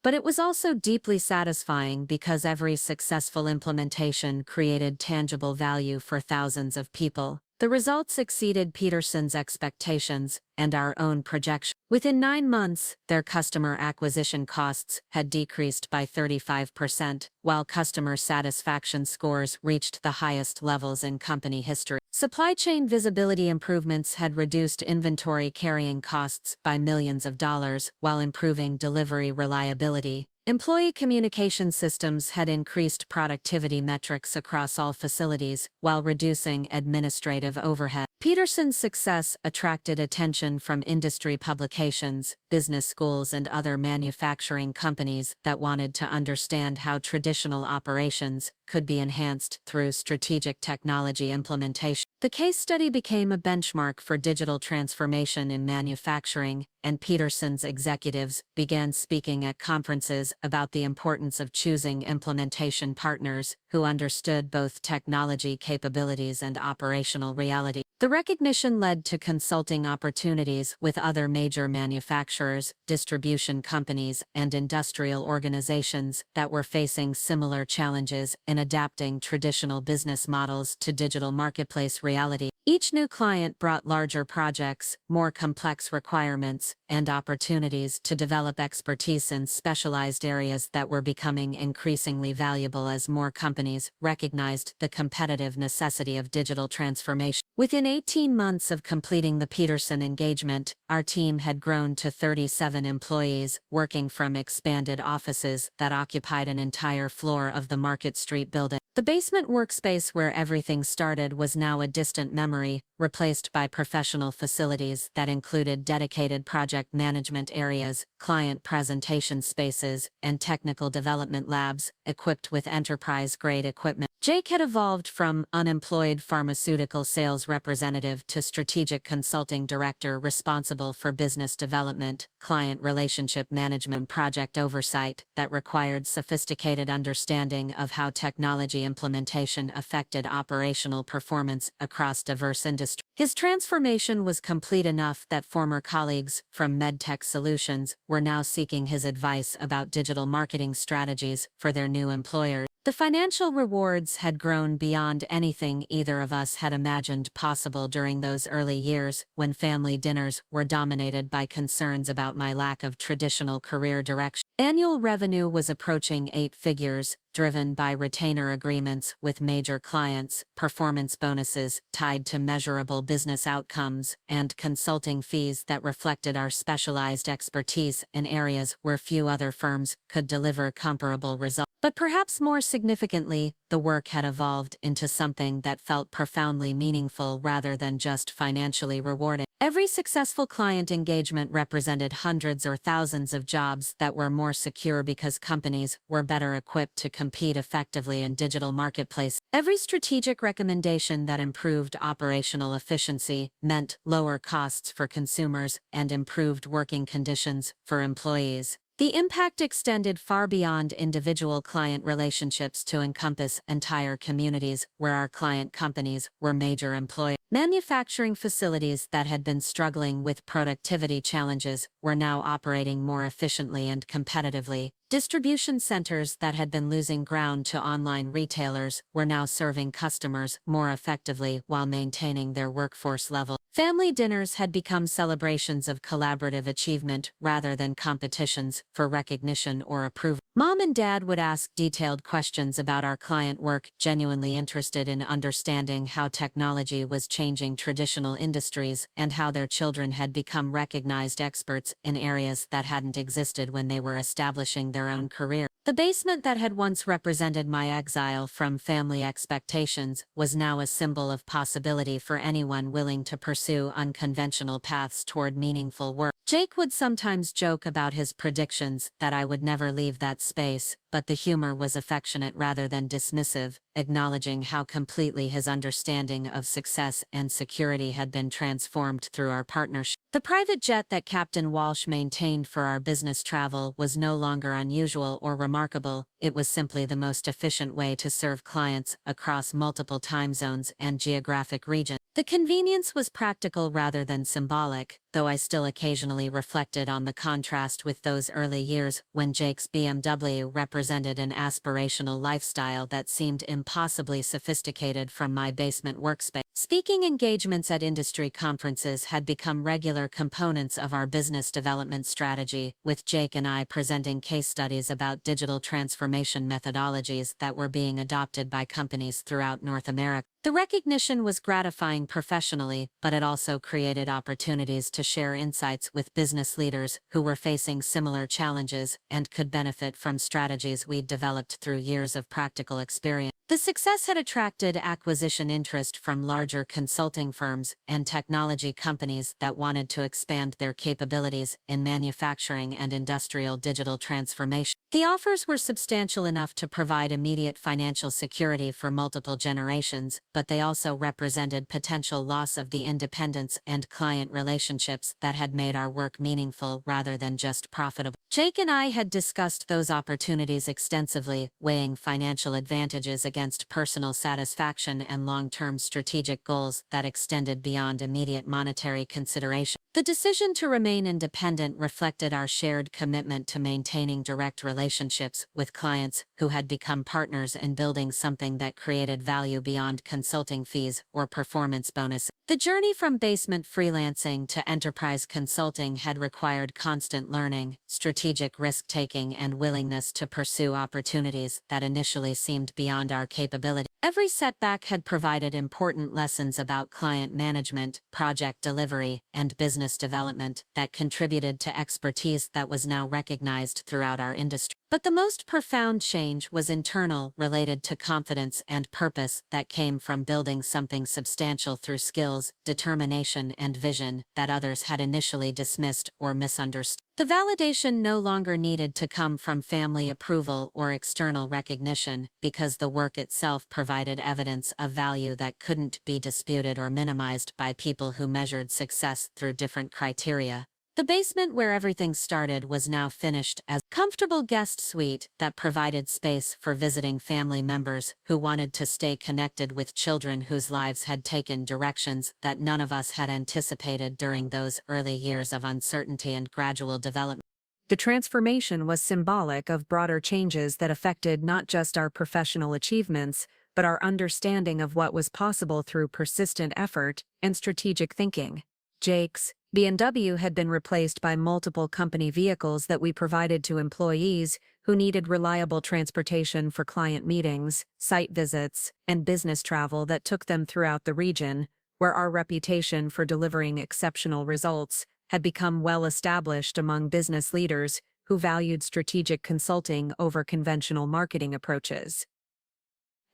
But it was also deeply satisfying because every successful implementation created tangible value for thousands of people. The results exceeded Peterson's expectations and our own projections. Within 9 months, their customer acquisition costs had decreased by 35%, while customer satisfaction scores reached the highest levels in company history. Supply chain visibility improvements had reduced inventory carrying costs by millions of dollars while improving delivery reliability. Employee communication systems had increased productivity metrics across all facilities while reducing administrative overhead. Peterson's success attracted attention from industry publications, business schools, and other manufacturing companies that wanted to understand how traditional operations could be enhanced through strategic technology implementation. The case study became a benchmark for digital transformation in manufacturing, and Peterson's executives began speaking at conferences about the importance of choosing implementation partners who understood both technology capabilities and operational reality. The recognition led to consulting opportunities with other major manufacturers, distribution companies, and industrial organizations that were facing similar challenges in adapting traditional business models to digital marketplace reality. Each new client brought larger projects, more complex requirements, and opportunities to develop expertise in specialized areas that were becoming increasingly valuable as more companies recognized the competitive necessity of digital transformation. Within 18 months of completing the Peterson engagement, our team had grown to 37 employees, working from expanded offices that occupied an entire floor of the Market Street building. The basement workspace where everything started was now a distant memory, replaced by professional facilities that included dedicated project management areas, client presentation spaces, and technical development labs, equipped with enterprise-grade equipment. Jake had evolved from unemployed pharmaceutical sales representative to strategic consulting director responsible for business development, client relationship management, and project oversight that required sophisticated understanding of how technology implementation affected operational performance across diverse industries. His transformation was complete enough that former colleagues from MedTech Solutions were now seeking his advice about digital marketing strategies for their new employers. The financial rewards had grown beyond anything either of us had imagined possible during those early years, when family dinners were dominated by concerns about my lack of traditional career direction. Annual revenue was approaching 8 figures, driven by retainer agreements with major clients, performance bonuses tied to measurable business outcomes, and consulting fees that reflected our specialized expertise in areas where few other firms could deliver comparable results. But perhaps more significantly, the work had evolved into something that felt profoundly meaningful rather than just financially rewarding. Every successful client engagement represented hundreds or thousands of jobs that were more secure because companies were better equipped to compete effectively in digital marketplaces. Every strategic recommendation that improved operational efficiency meant lower costs for consumers and improved working conditions for employees. The impact extended far beyond individual client relationships to encompass entire communities where our client companies were major employers. Manufacturing facilities that had been struggling with productivity challenges were now operating more efficiently and competitively. Distribution centers that had been losing ground to online retailers were now serving customers more effectively while maintaining their workforce level. Family dinners had become celebrations of collaborative achievement rather than competitions for recognition or approval. Mom and Dad would ask detailed questions about our client work, genuinely interested in understanding how technology was changing traditional industries and how their children had become recognized experts in areas that hadn't existed when they were establishing their own career. The basement that had once represented my exile from family expectations was now a symbol of possibility for anyone willing to pursue unconventional paths toward meaningful work. Jake would sometimes joke about his predictions that I would never leave that space, but the humor was affectionate rather than dismissive, acknowledging how completely his understanding of success and security had been transformed through our partnership. The private jet that Captain Walsh maintained for our business travel was no longer unusual or remarkable, it was simply the most efficient way to serve clients across multiple time zones and geographic regions. The convenience was practical rather than symbolic, though I still occasionally reflected on the contrast with those early years when Jake's BMW represented an aspirational lifestyle that seemed impossibly sophisticated from my basement workspace. Speaking engagements at industry conferences had become regular components of our business development strategy, with Jake and I presenting case studies about digital transformation methodologies that were being adopted by companies throughout North America. The recognition was gratifying professionally, but it also created opportunities to share insights with business leaders who were facing similar challenges and could benefit from strategies we'd developed through years of practical experience. The success had attracted acquisition interest from larger consulting firms and technology companies that wanted to expand their capabilities in manufacturing and industrial digital transformation. The offers were substantial enough to provide immediate financial security for multiple generations, but they also represented potential loss of the independence and client relationships that had made our work meaningful rather than just profitable. Jake and I had discussed those opportunities extensively, weighing financial advantages against personal satisfaction and long-term strategic goals that extended beyond immediate monetary consideration. The decision to remain independent reflected our shared commitment to maintaining direct relationships with clients who had become partners in building something that created value beyond consulting fees or performance bonuses. The journey from basement freelancing to enterprise consulting had required constant learning, strategic risk-taking, and willingness to pursue opportunities that initially seemed beyond our capability. Every setback had provided important lessons about client management, project delivery, and business development that contributed to expertise that was now recognized throughout our industry. But the most profound change was internal, related to confidence and purpose that came from building something substantial through skills, determination, and vision that others had initially dismissed or misunderstood. The validation no longer needed to come from family approval or external recognition because the work itself provided evidence of value that couldn't be disputed or minimized by people who measured success through different criteria. The basement where everything started was now finished as a comfortable guest suite that provided space for visiting family members who wanted to stay connected with children whose lives had taken directions that none of us had anticipated during those early years of uncertainty and gradual development. The transformation was symbolic of broader changes that affected not just our professional achievements, but our understanding of what was possible through persistent effort and strategic thinking. Jake's B&W had been replaced by multiple company vehicles that we provided to employees who needed reliable transportation for client meetings, site visits, and business travel that took them throughout the region, where our reputation for delivering exceptional results had become well established among business leaders who valued strategic consulting over conventional marketing approaches.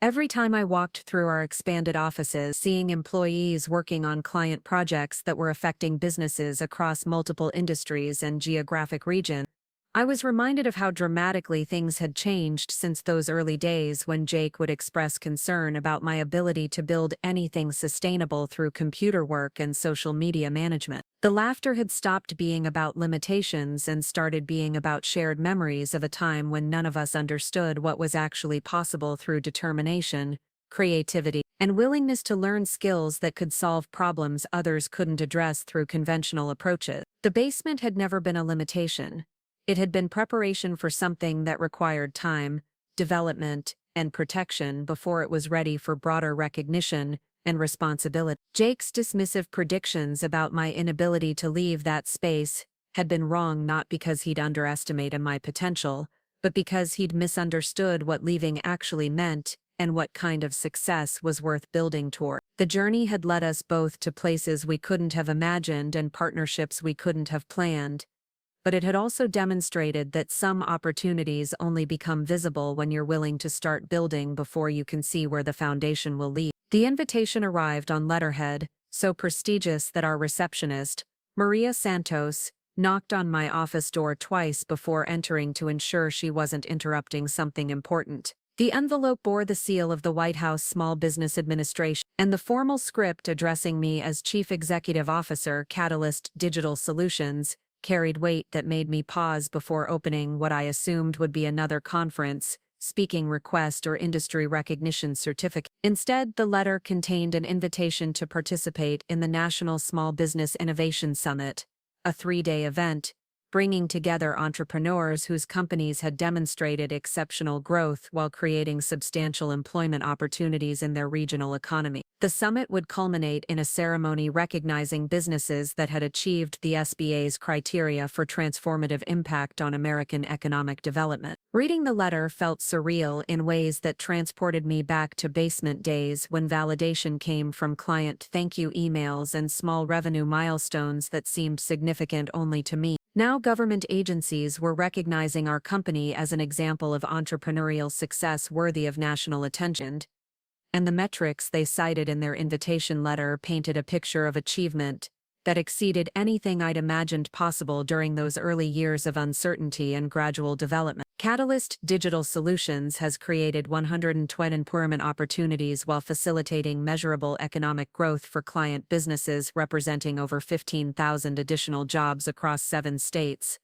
Every time I walked through our expanded offices, seeing employees working on client projects that were affecting businesses across multiple industries and geographic regions, I was reminded of how dramatically things had changed since those early days when Jake would express concern about my ability to build anything sustainable through computer work and social media management. The laughter had stopped being about limitations and started being about shared memories of a time when none of us understood what was actually possible through determination, creativity, and willingness to learn skills that could solve problems others couldn't address through conventional approaches. The basement had never been a limitation. It had been preparation for something that required time, development, and protection before it was ready for broader recognition and responsibility. Jake's dismissive predictions about my inability to leave that space had been wrong, not because he'd underestimated my potential, but because he'd misunderstood what leaving actually meant and what kind of success was worth building toward. The journey had led us both to places we couldn't have imagined and partnerships we couldn't have planned, but it had also demonstrated that some opportunities only become visible when you're willing to start building before you can see where the foundation will lead. The invitation arrived on letterhead, so prestigious that our receptionist, Maria Santos, knocked on my office door twice before entering to ensure she wasn't interrupting something important. The envelope bore the seal of the White House Small Business Administration, and the formal script addressing me as Chief Executive Officer, Catalyst Digital Solutions, carried weight that made me pause before opening what I assumed would be another conference, speaking request, or industry recognition certificate. Instead, the letter contained an invitation to participate in the National Small Business Innovation Summit, a 3-day event bringing together entrepreneurs whose companies had demonstrated exceptional growth while creating substantial employment opportunities in their regional economy. The summit would culminate in a ceremony recognizing businesses that had achieved the SBA's criteria for transformative impact on American economic development. Reading the letter felt surreal in ways that transported me back to basement days when validation came from client thank you emails and small revenue milestones that seemed significant only to me. Now government agencies were recognizing our company as an example of entrepreneurial success worthy of national attention, and the metrics they cited in their invitation letter painted a picture of achievement that exceeded anything I'd imagined possible during those early years of uncertainty and gradual development. Catalyst Digital Solutions has created 120 employment opportunities while facilitating measurable economic growth for client businesses, representing over 15,000 additional jobs across 7 states.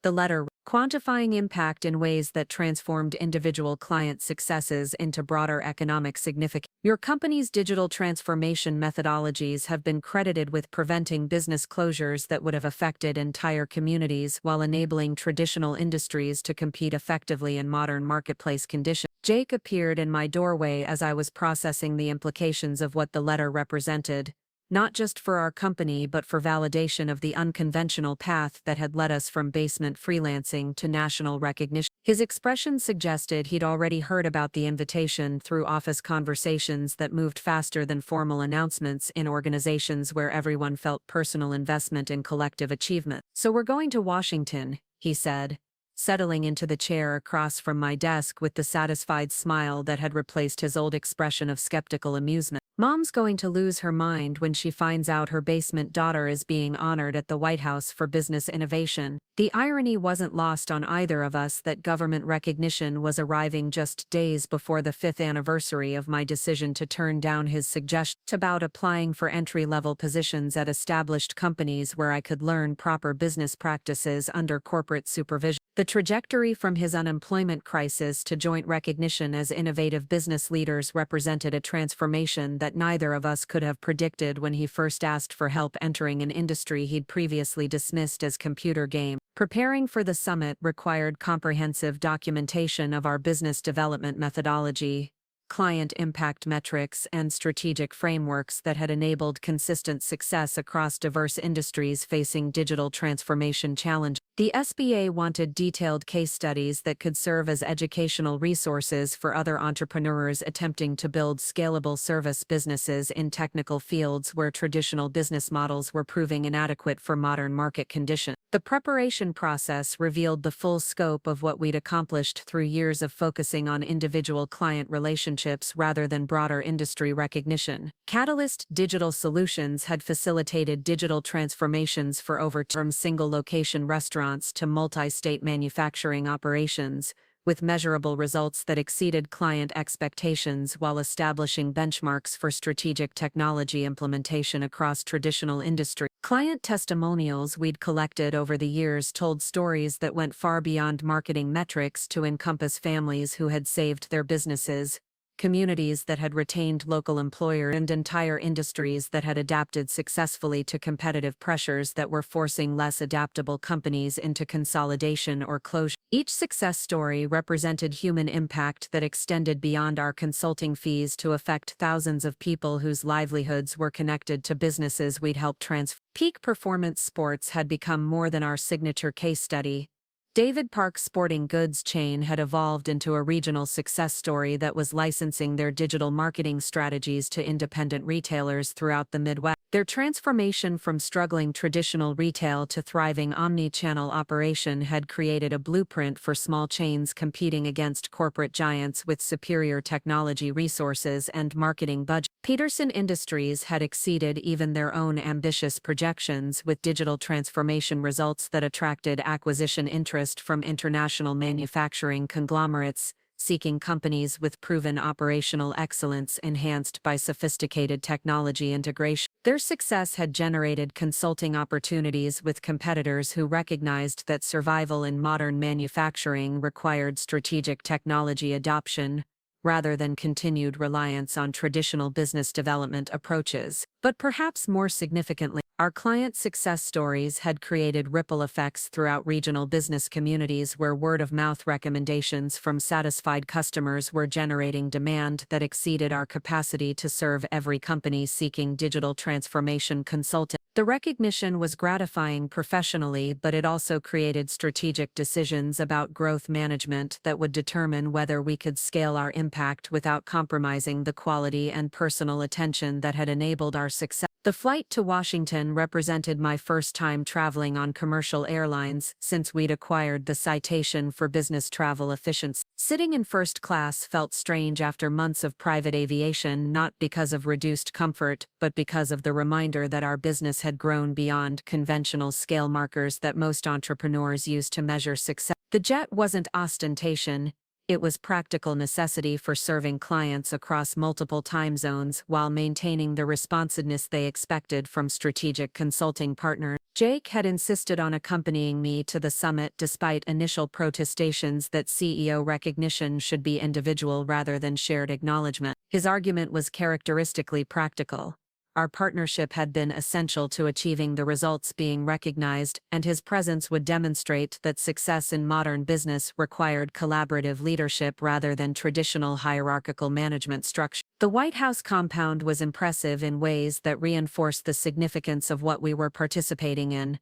The letter, quantifying impact in ways that transformed individual client successes into broader economic significance. Your company's digital transformation methodologies have been credited with preventing business closures that would have affected entire communities while enabling traditional industries to compete effectively in modern marketplace conditions. Jake appeared in my doorway as I was processing the implications of what the letter represented, not just for our company but for validation of the unconventional path that had led us from basement freelancing to national recognition. His expression suggested he'd already heard about the invitation through office conversations that moved faster than formal announcements in organizations where everyone felt personal investment in collective achievement. "So we're going to Washington," he said, settling into the chair across from my desk with the satisfied smile that had replaced his old expression of skeptical amusement. Mom's going to lose her mind when she finds out her basement daughter is being honored at the White House for business innovation. The irony wasn't lost on either of us that government recognition was arriving just days before the 5th anniversary of my decision to turn down his suggestion about applying for entry-level positions at established companies where I could learn proper business practices under corporate supervision. The trajectory from his unemployment crisis to joint recognition as innovative business leaders represented a transformation that neither of us could have predicted when he first asked for help entering an industry he'd previously dismissed as computer game. Preparing for the summit required comprehensive documentation of our business development methodology, client impact metrics, and strategic frameworks that had enabled consistent success across diverse industries facing digital transformation challenges. The SBA wanted detailed case studies that could serve as educational resources for other entrepreneurs attempting to build scalable service businesses in technical fields where traditional business models were proving inadequate for modern market conditions. The preparation process revealed the full scope of what we'd accomplished through years of focusing on individual client relationships rather than broader industry recognition. Catalyst Digital Solutions had facilitated digital transformations for from single-location restaurants to multi-state manufacturing operations, with measurable results that exceeded client expectations while establishing benchmarks for strategic technology implementation across traditional industry. Client testimonials we'd collected over the years told stories that went far beyond marketing metrics to encompass families who had saved their businesses, communities that had retained local employers, and entire industries that had adapted successfully to competitive pressures that were forcing less adaptable companies into consolidation or closure. Each success story represented human impact that extended beyond our consulting fees to affect thousands of people whose livelihoods were connected to businesses we'd helped transform. Peak Performance Sports had become more than our signature case study. David Park's sporting goods chain had evolved into a regional success story that was licensing their digital marketing strategies to independent retailers throughout the Midwest. Their transformation from struggling traditional retail to thriving omni-channel operation had created a blueprint for small chains competing against corporate giants with superior technology resources and marketing budget. Peterson Industries had exceeded even their own ambitious projections with digital transformation results that attracted acquisition interest from international manufacturing conglomerates, seeking companies with proven operational excellence enhanced by sophisticated technology integration. Their success had generated consulting opportunities with competitors who recognized that survival in modern manufacturing required strategic technology adoption, rather than continued reliance on traditional business development approaches. But perhaps more significantly, our client success stories had created ripple effects throughout regional business communities where word-of-mouth recommendations from satisfied customers were generating demand that exceeded our capacity to serve every company seeking digital transformation consulting. The recognition was gratifying professionally, but it also created strategic decisions about growth management that would determine whether we could scale our impact without compromising the quality and personal attention that had enabled our success. The flight to Washington represented my first time traveling on commercial airlines since we'd acquired the Citation for business travel efficiency. Sitting in first class felt strange after months of private aviation, not because of reduced comfort, but because of the reminder that our business had grown beyond conventional scale markers that most entrepreneurs use to measure success. The jet wasn't ostentation. It was practical necessity for serving clients across multiple time zones while maintaining the responsiveness they expected from strategic consulting partners. Jake had insisted on accompanying me to the summit despite initial protestations that CEO recognition should be individual rather than shared acknowledgement. His argument was characteristically practical. Our partnership had been essential to achieving the results being recognized, and his presence would demonstrate that success in modern business required collaborative leadership rather than traditional hierarchical management structure. The White House compound was impressive in ways that reinforced the significance of what we were participating in.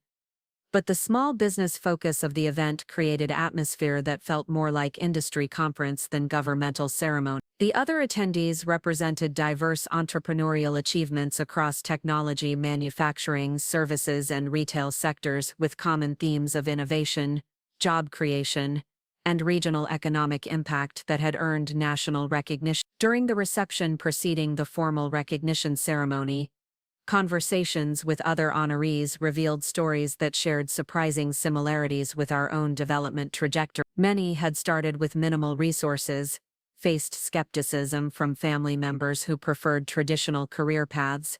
But the small business focus of the event created atmosphere that felt more like industry conference than governmental ceremony. The other attendees represented diverse entrepreneurial achievements across technology, manufacturing, services, and retail sectors with common themes of innovation, job creation, and regional economic impact that had earned national recognition. During the reception preceding the formal recognition ceremony, conversations with other honorees revealed stories that shared surprising similarities with our own development trajectory. Many had started with minimal resources, faced skepticism from family members who preferred traditional career paths,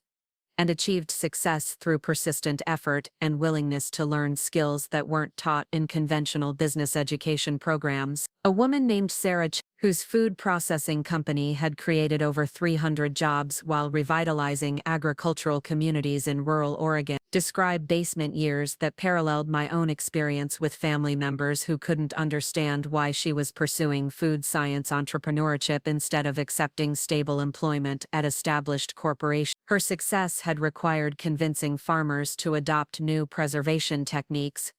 and achieved success through persistent effort and willingness to learn skills that weren't taught in conventional business education programs. A woman named Sarah, whose food processing company had created over 300 jobs while revitalizing agricultural communities in rural Oregon, described basement years that paralleled my own experience with family members who couldn't understand why she was pursuing food science entrepreneurship instead of accepting stable employment at established corporations. Her success had required convincing farmers to adopt new preservation techniques,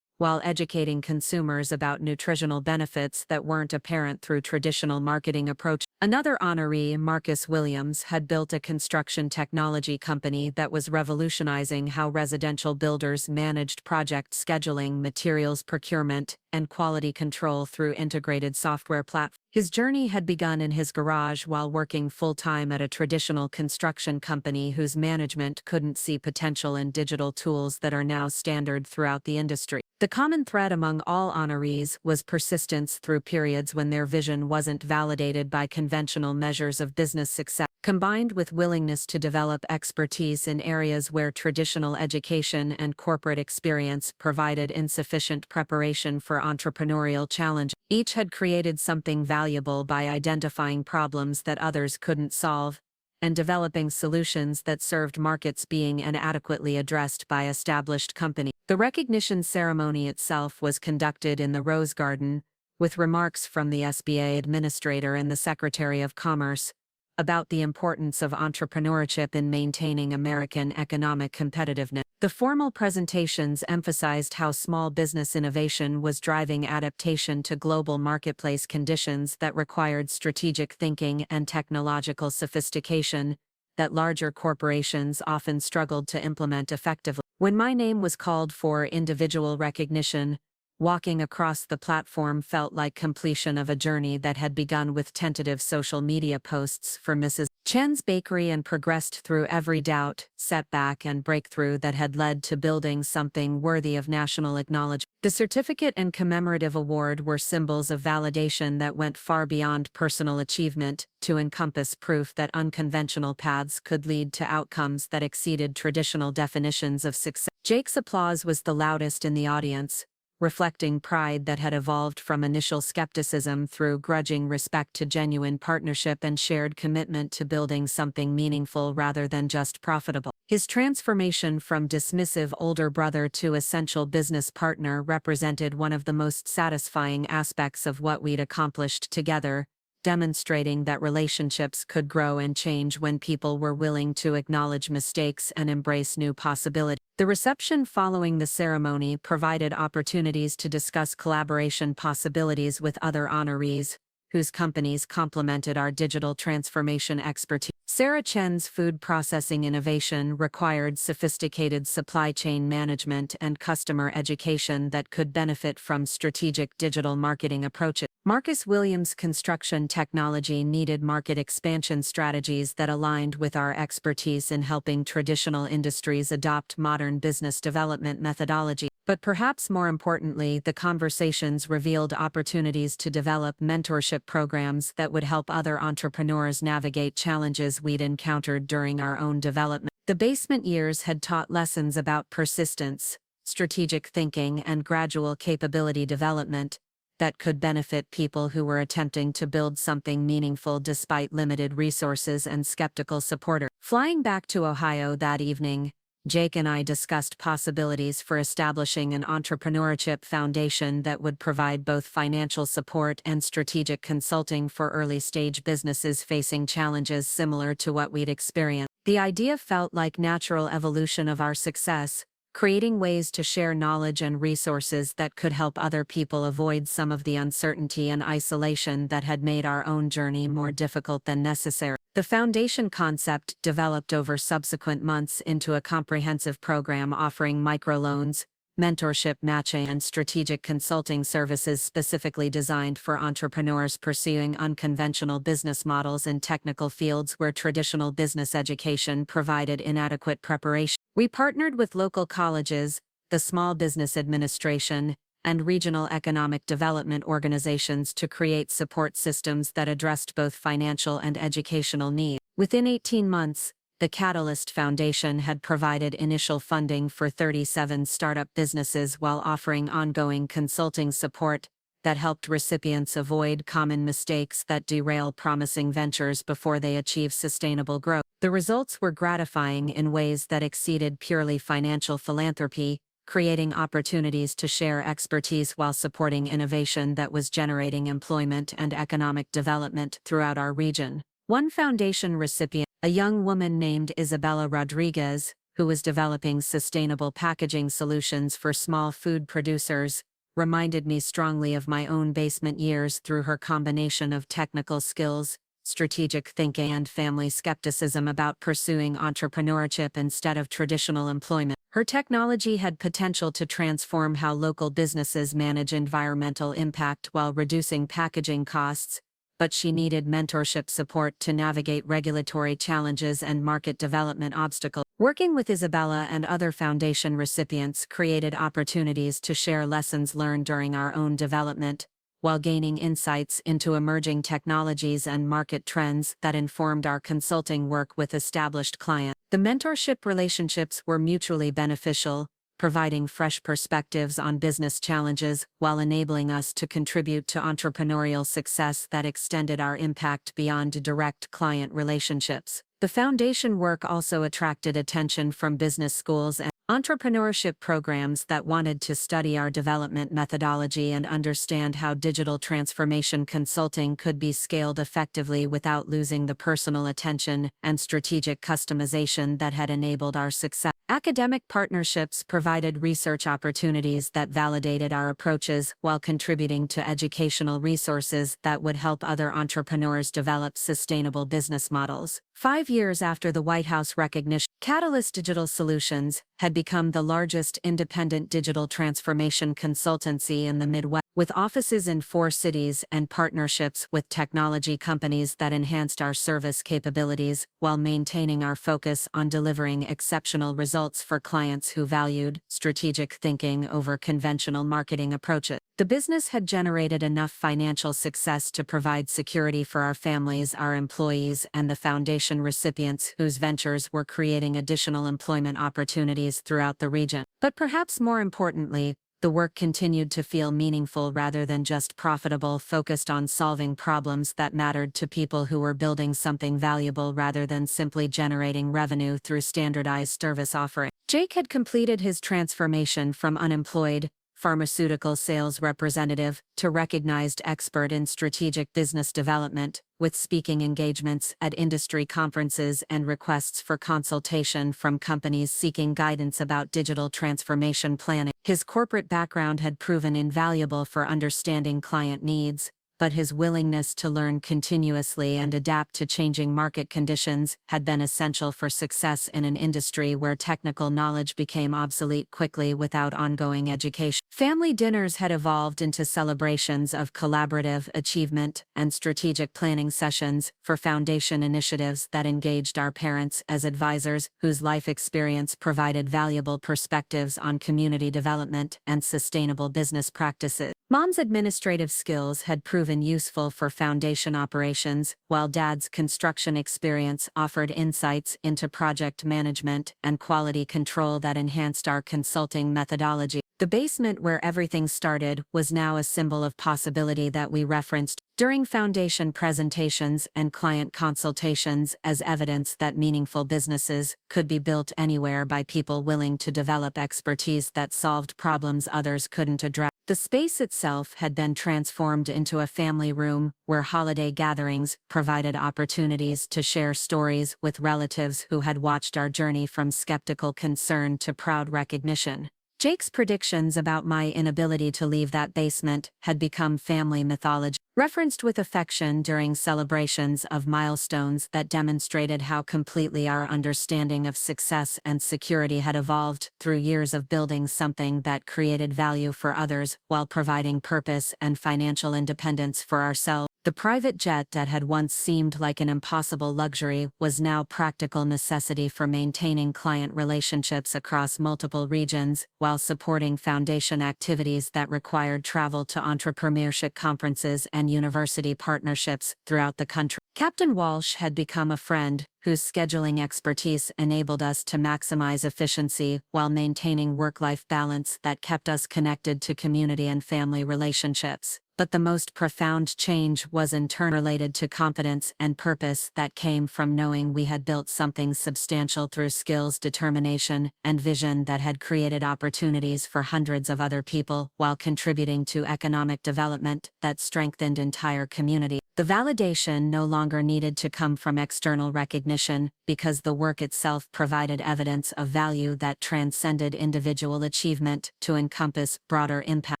while educating consumers about nutritional benefits that weren't apparent through traditional marketing approaches. Another honoree, Marcus Williams, had built a construction technology company that was revolutionizing how residential builders managed project scheduling, materials procurement, and quality control through integrated software platforms. His journey had begun in his garage while working full-time at a traditional construction company whose management couldn't see potential in digital tools that are now standard throughout the industry. The common thread among all honorees was persistence through periods when their vision wasn't validated by conventional measures of business success, combined with willingness to develop expertise in areas where traditional education and corporate experience provided insufficient preparation for entrepreneurial challenges. Each had created something valuable by identifying problems that others couldn't solve, and developing solutions that served markets being inadequately addressed by established companies. The recognition ceremony itself was conducted in the Rose Garden, with remarks from the SBA administrator and the Secretary of Commerce about the importance of entrepreneurship in maintaining American economic competitiveness. The formal presentations emphasized how small business innovation was driving adaptation to global marketplace conditions that required strategic thinking and technological sophistication that larger corporations often struggled to implement effectively. When my name was called for individual recognition, walking across the platform felt like completion of a journey that had begun with tentative social media posts for Mrs. Chen's bakery and progressed through every doubt, setback, and breakthrough that had led to building something worthy of national acknowledgement. The certificate and commemorative award were symbols of validation that went far beyond personal achievement to encompass proof that unconventional paths could lead to outcomes that exceeded traditional definitions of success. Jake's applause was the loudest in the audience, reflecting pride that had evolved from initial skepticism through grudging respect to genuine partnership and shared commitment to building something meaningful rather than just profitable. His transformation from dismissive older brother to essential business partner represented one of the most satisfying aspects of what we'd accomplished together, demonstrating that relationships could grow and change when people were willing to acknowledge mistakes and embrace new possibilities. The reception following the ceremony provided opportunities to discuss collaboration possibilities with other honorees, whose companies complemented our digital transformation expertise. Sarah Chen's food processing innovation required sophisticated supply chain management and customer education that could benefit from strategic digital marketing approaches. Marcus Williams' construction technology needed market expansion strategies that aligned with our expertise in helping traditional industries adopt modern business development methodology. But perhaps more importantly, the conversations revealed opportunities to develop mentorship programs that would help other entrepreneurs navigate challenges we'd encountered during our own development. The basement years had taught lessons about persistence, strategic thinking, and gradual capability development that could benefit people who were attempting to build something meaningful despite limited resources and skeptical supporters. Flying back to Ohio that evening, Jake and I discussed possibilities for establishing an entrepreneurship foundation that would provide both financial support and strategic consulting for early-stage businesses facing challenges similar to what we'd experienced. The idea felt like natural evolution of our success, creating ways to share knowledge and resources that could help other people avoid some of the uncertainty and isolation that had made our own journey more difficult than necessary. The foundation concept developed over subsequent months into a comprehensive program offering microloans, mentorship matching and strategic consulting services specifically designed for entrepreneurs pursuing unconventional business models in technical fields where traditional business education provided inadequate preparation. We partnered with local colleges, the Small Business Administration, and regional economic development organizations to create support systems that addressed both financial and educational needs. Within 18 months, the Catalyst Foundation had provided initial funding for 37 startup businesses while offering ongoing consulting support that helped recipients avoid common mistakes that derail promising ventures before they achieve sustainable growth. The results were gratifying in ways that exceeded purely financial philanthropy, creating opportunities to share expertise while supporting innovation that was generating employment and economic development throughout our region. One foundation recipient, a young woman named Isabella Rodriguez, who was developing sustainable packaging solutions for small food producers, reminded me strongly of my own basement years through her combination of technical skills, strategic thinking, and family skepticism about pursuing entrepreneurship instead of traditional employment. Her technology had potential to transform how local businesses manage environmental impact while reducing packaging costs, but she needed mentorship support to navigate regulatory challenges and market development obstacles. Working with Isabella and other foundation recipients created opportunities to share lessons learned during our own development, while gaining insights into emerging technologies and market trends that informed our consulting work with established clients. The mentorship relationships were mutually beneficial, providing fresh perspectives on business challenges while enabling us to contribute to entrepreneurial success that extended our impact beyond direct client relationships. The foundation work also attracted attention from business schools and entrepreneurship programs that wanted to study our development methodology and understand how digital transformation consulting could be scaled effectively without losing the personal attention and strategic customization that had enabled our success. Academic partnerships provided research opportunities that validated our approaches while contributing to educational resources that would help other entrepreneurs develop sustainable business models. 5 years after the White House recognition, Catalyst Digital Solutions had become the largest independent digital transformation consultancy in the Midwest, with offices in 4 cities and partnerships with technology companies that enhanced our service capabilities while maintaining our focus on delivering exceptional results for clients who valued strategic thinking over conventional marketing approaches. The business had generated enough financial success to provide security for our families, our employees, and the foundation recipients whose ventures were creating additional employment opportunities throughout the region. But perhaps more importantly, the work continued to feel meaningful rather than just profitable, focused on solving problems that mattered to people who were building something valuable rather than simply generating revenue through standardized service offering. Jake had completed his transformation from unemployed pharmaceutical sales representative to recognized expert in strategic business development, with speaking engagements at industry conferences and requests for consultation from companies seeking guidance about digital transformation planning. His corporate background had proven invaluable for understanding client needs, but his willingness to learn continuously and adapt to changing market conditions had been essential for success in an industry where technical knowledge became obsolete quickly without ongoing education. Family dinners had evolved into celebrations of collaborative achievement and strategic planning sessions for foundation initiatives that engaged our parents as advisors whose life experience provided valuable perspectives on community development and sustainable business practices. Mom's administrative skills had proven useful for foundation operations, while Dad's construction experience offered insights into project management and quality control that enhanced our consulting methodology. The basement where everything started was now a symbol of possibility that we referenced during foundation presentations and client consultations as evidence that meaningful businesses could be built anywhere by people willing to develop expertise that solved problems others couldn't address. The space itself had been transformed into a family room where holiday gatherings provided opportunities to share stories with relatives who had watched our journey from skeptical concern to proud recognition. Jake's predictions about my inability to leave that basement had become family mythology. referenced with affection during celebrations of milestones that demonstrated how completely our understanding of success and security had evolved through years of building something that created value for others while providing purpose and financial independence for ourselves. The private jet that had once seemed like an impossible luxury was now practical necessity for maintaining client relationships across multiple regions while supporting foundation activities that required travel to entrepreneurship conferences and university partnerships throughout the country. Captain Walsh had become a friend whose scheduling expertise enabled us to maximize efficiency while maintaining work-life balance that kept us connected to community and family relationships. But the most profound change was in turn related to confidence and purpose that came from knowing we had built something substantial through skills, determination, and vision that had created opportunities for hundreds of other people while contributing to economic development that strengthened entire communities. The validation no longer needed to come from external recognition because the work itself provided evidence of value that transcended individual achievement to encompass broader impact.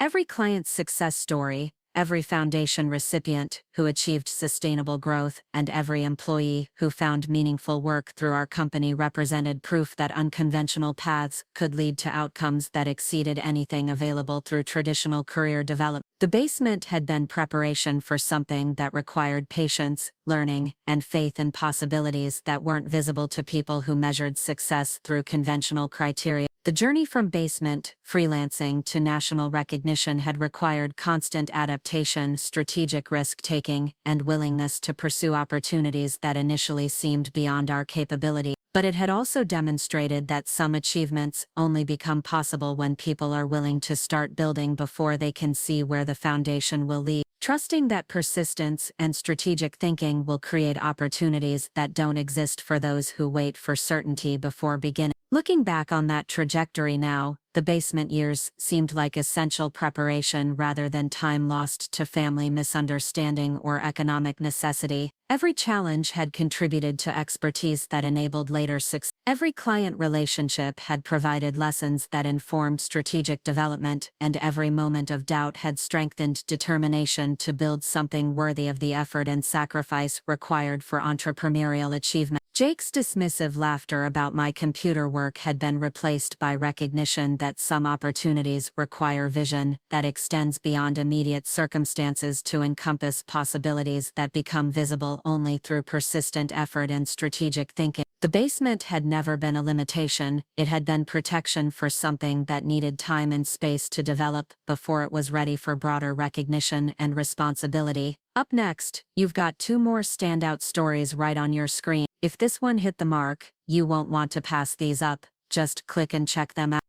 Every client's success story, every foundation recipient who achieved sustainable growth, and every employee who found meaningful work through our company represented proof that unconventional paths could lead to outcomes that exceeded anything available through traditional career development. The basement had been preparation for something that required patience, learning, and faith in possibilities that weren't visible to people who measured success through conventional criteria. The journey from basement, freelancing to national recognition had required constant adaptation, strategic risk-taking, and willingness to pursue opportunities that initially seemed beyond our capability. But it had also demonstrated that some achievements only become possible when people are willing to start building before they can see where the foundation will lead. Trusting that persistence and strategic thinking will create opportunities that don't exist for those who wait for certainty before beginning. Looking back on that trajectory now, the basement years seemed like essential preparation rather than time lost to family misunderstanding or economic necessity. Every challenge had contributed to expertise that enabled later success. Every client relationship had provided lessons that informed strategic development, and every moment of doubt had strengthened determination to build something worthy of the effort and sacrifice required for entrepreneurial achievement. Jake's dismissive laughter about my computer work had been replaced by recognition that some opportunities require vision that extends beyond immediate circumstances to encompass possibilities that become visible only through persistent effort and strategic thinking. The basement had never been a limitation, it had been protection for something that needed time and space to develop before it was ready for broader recognition and responsibility. Up next, you've got 2 more standout stories right on your screen. If this one hit the mark, you won't want to pass these up, just click and check them out.